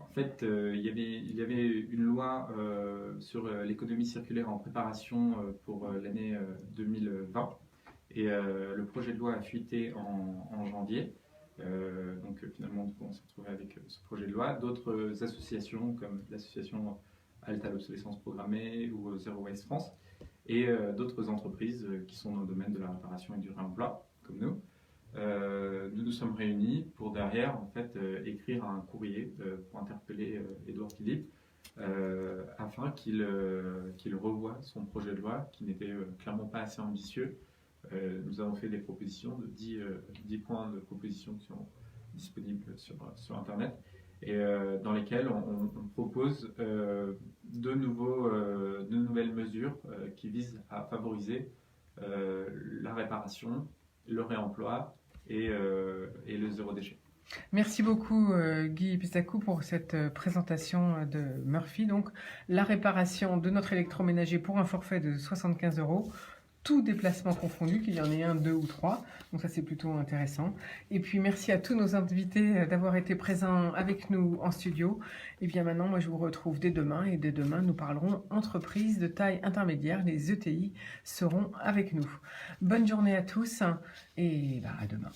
en fait, il y avait une loi sur l'économie circulaire en préparation pour l'année 2020. Et le projet de loi a fuité en janvier. Donc finalement, on s'est retrouvé avec ce projet de loi. D'autres associations comme l'association Halte à l'obsolescence programmée ou Zero Waste France et d'autres entreprises qui sont dans le domaine de la réparation et du réemploi, comme nous. Nous nous sommes réunis pour derrière en fait écrire un courrier pour interpeller Édouard Philippe afin qu'il revoie son projet de loi qui n'était clairement pas assez ambitieux. Nous avons fait des propositions de 10 points de propositions qui sont disponibles sur Internet et dans lesquels on propose de nouvelles mesures qui visent à favoriser la réparation, le réemploi et le zéro déchet. Merci beaucoup Guy Pézacou pour cette présentation de Murphy. Donc la réparation de notre électroménager pour un forfait de 75 €. tout déplacement confondu, qu'il y en ait un, deux ou trois. Donc ça, c'est plutôt intéressant. Et puis, merci à tous nos invités d'avoir été présents avec nous en studio. Et bien maintenant, moi, je vous retrouve dès demain. Et dès demain, nous parlerons entreprises de taille intermédiaire. Les ETI seront avec nous. Bonne journée à tous et à demain.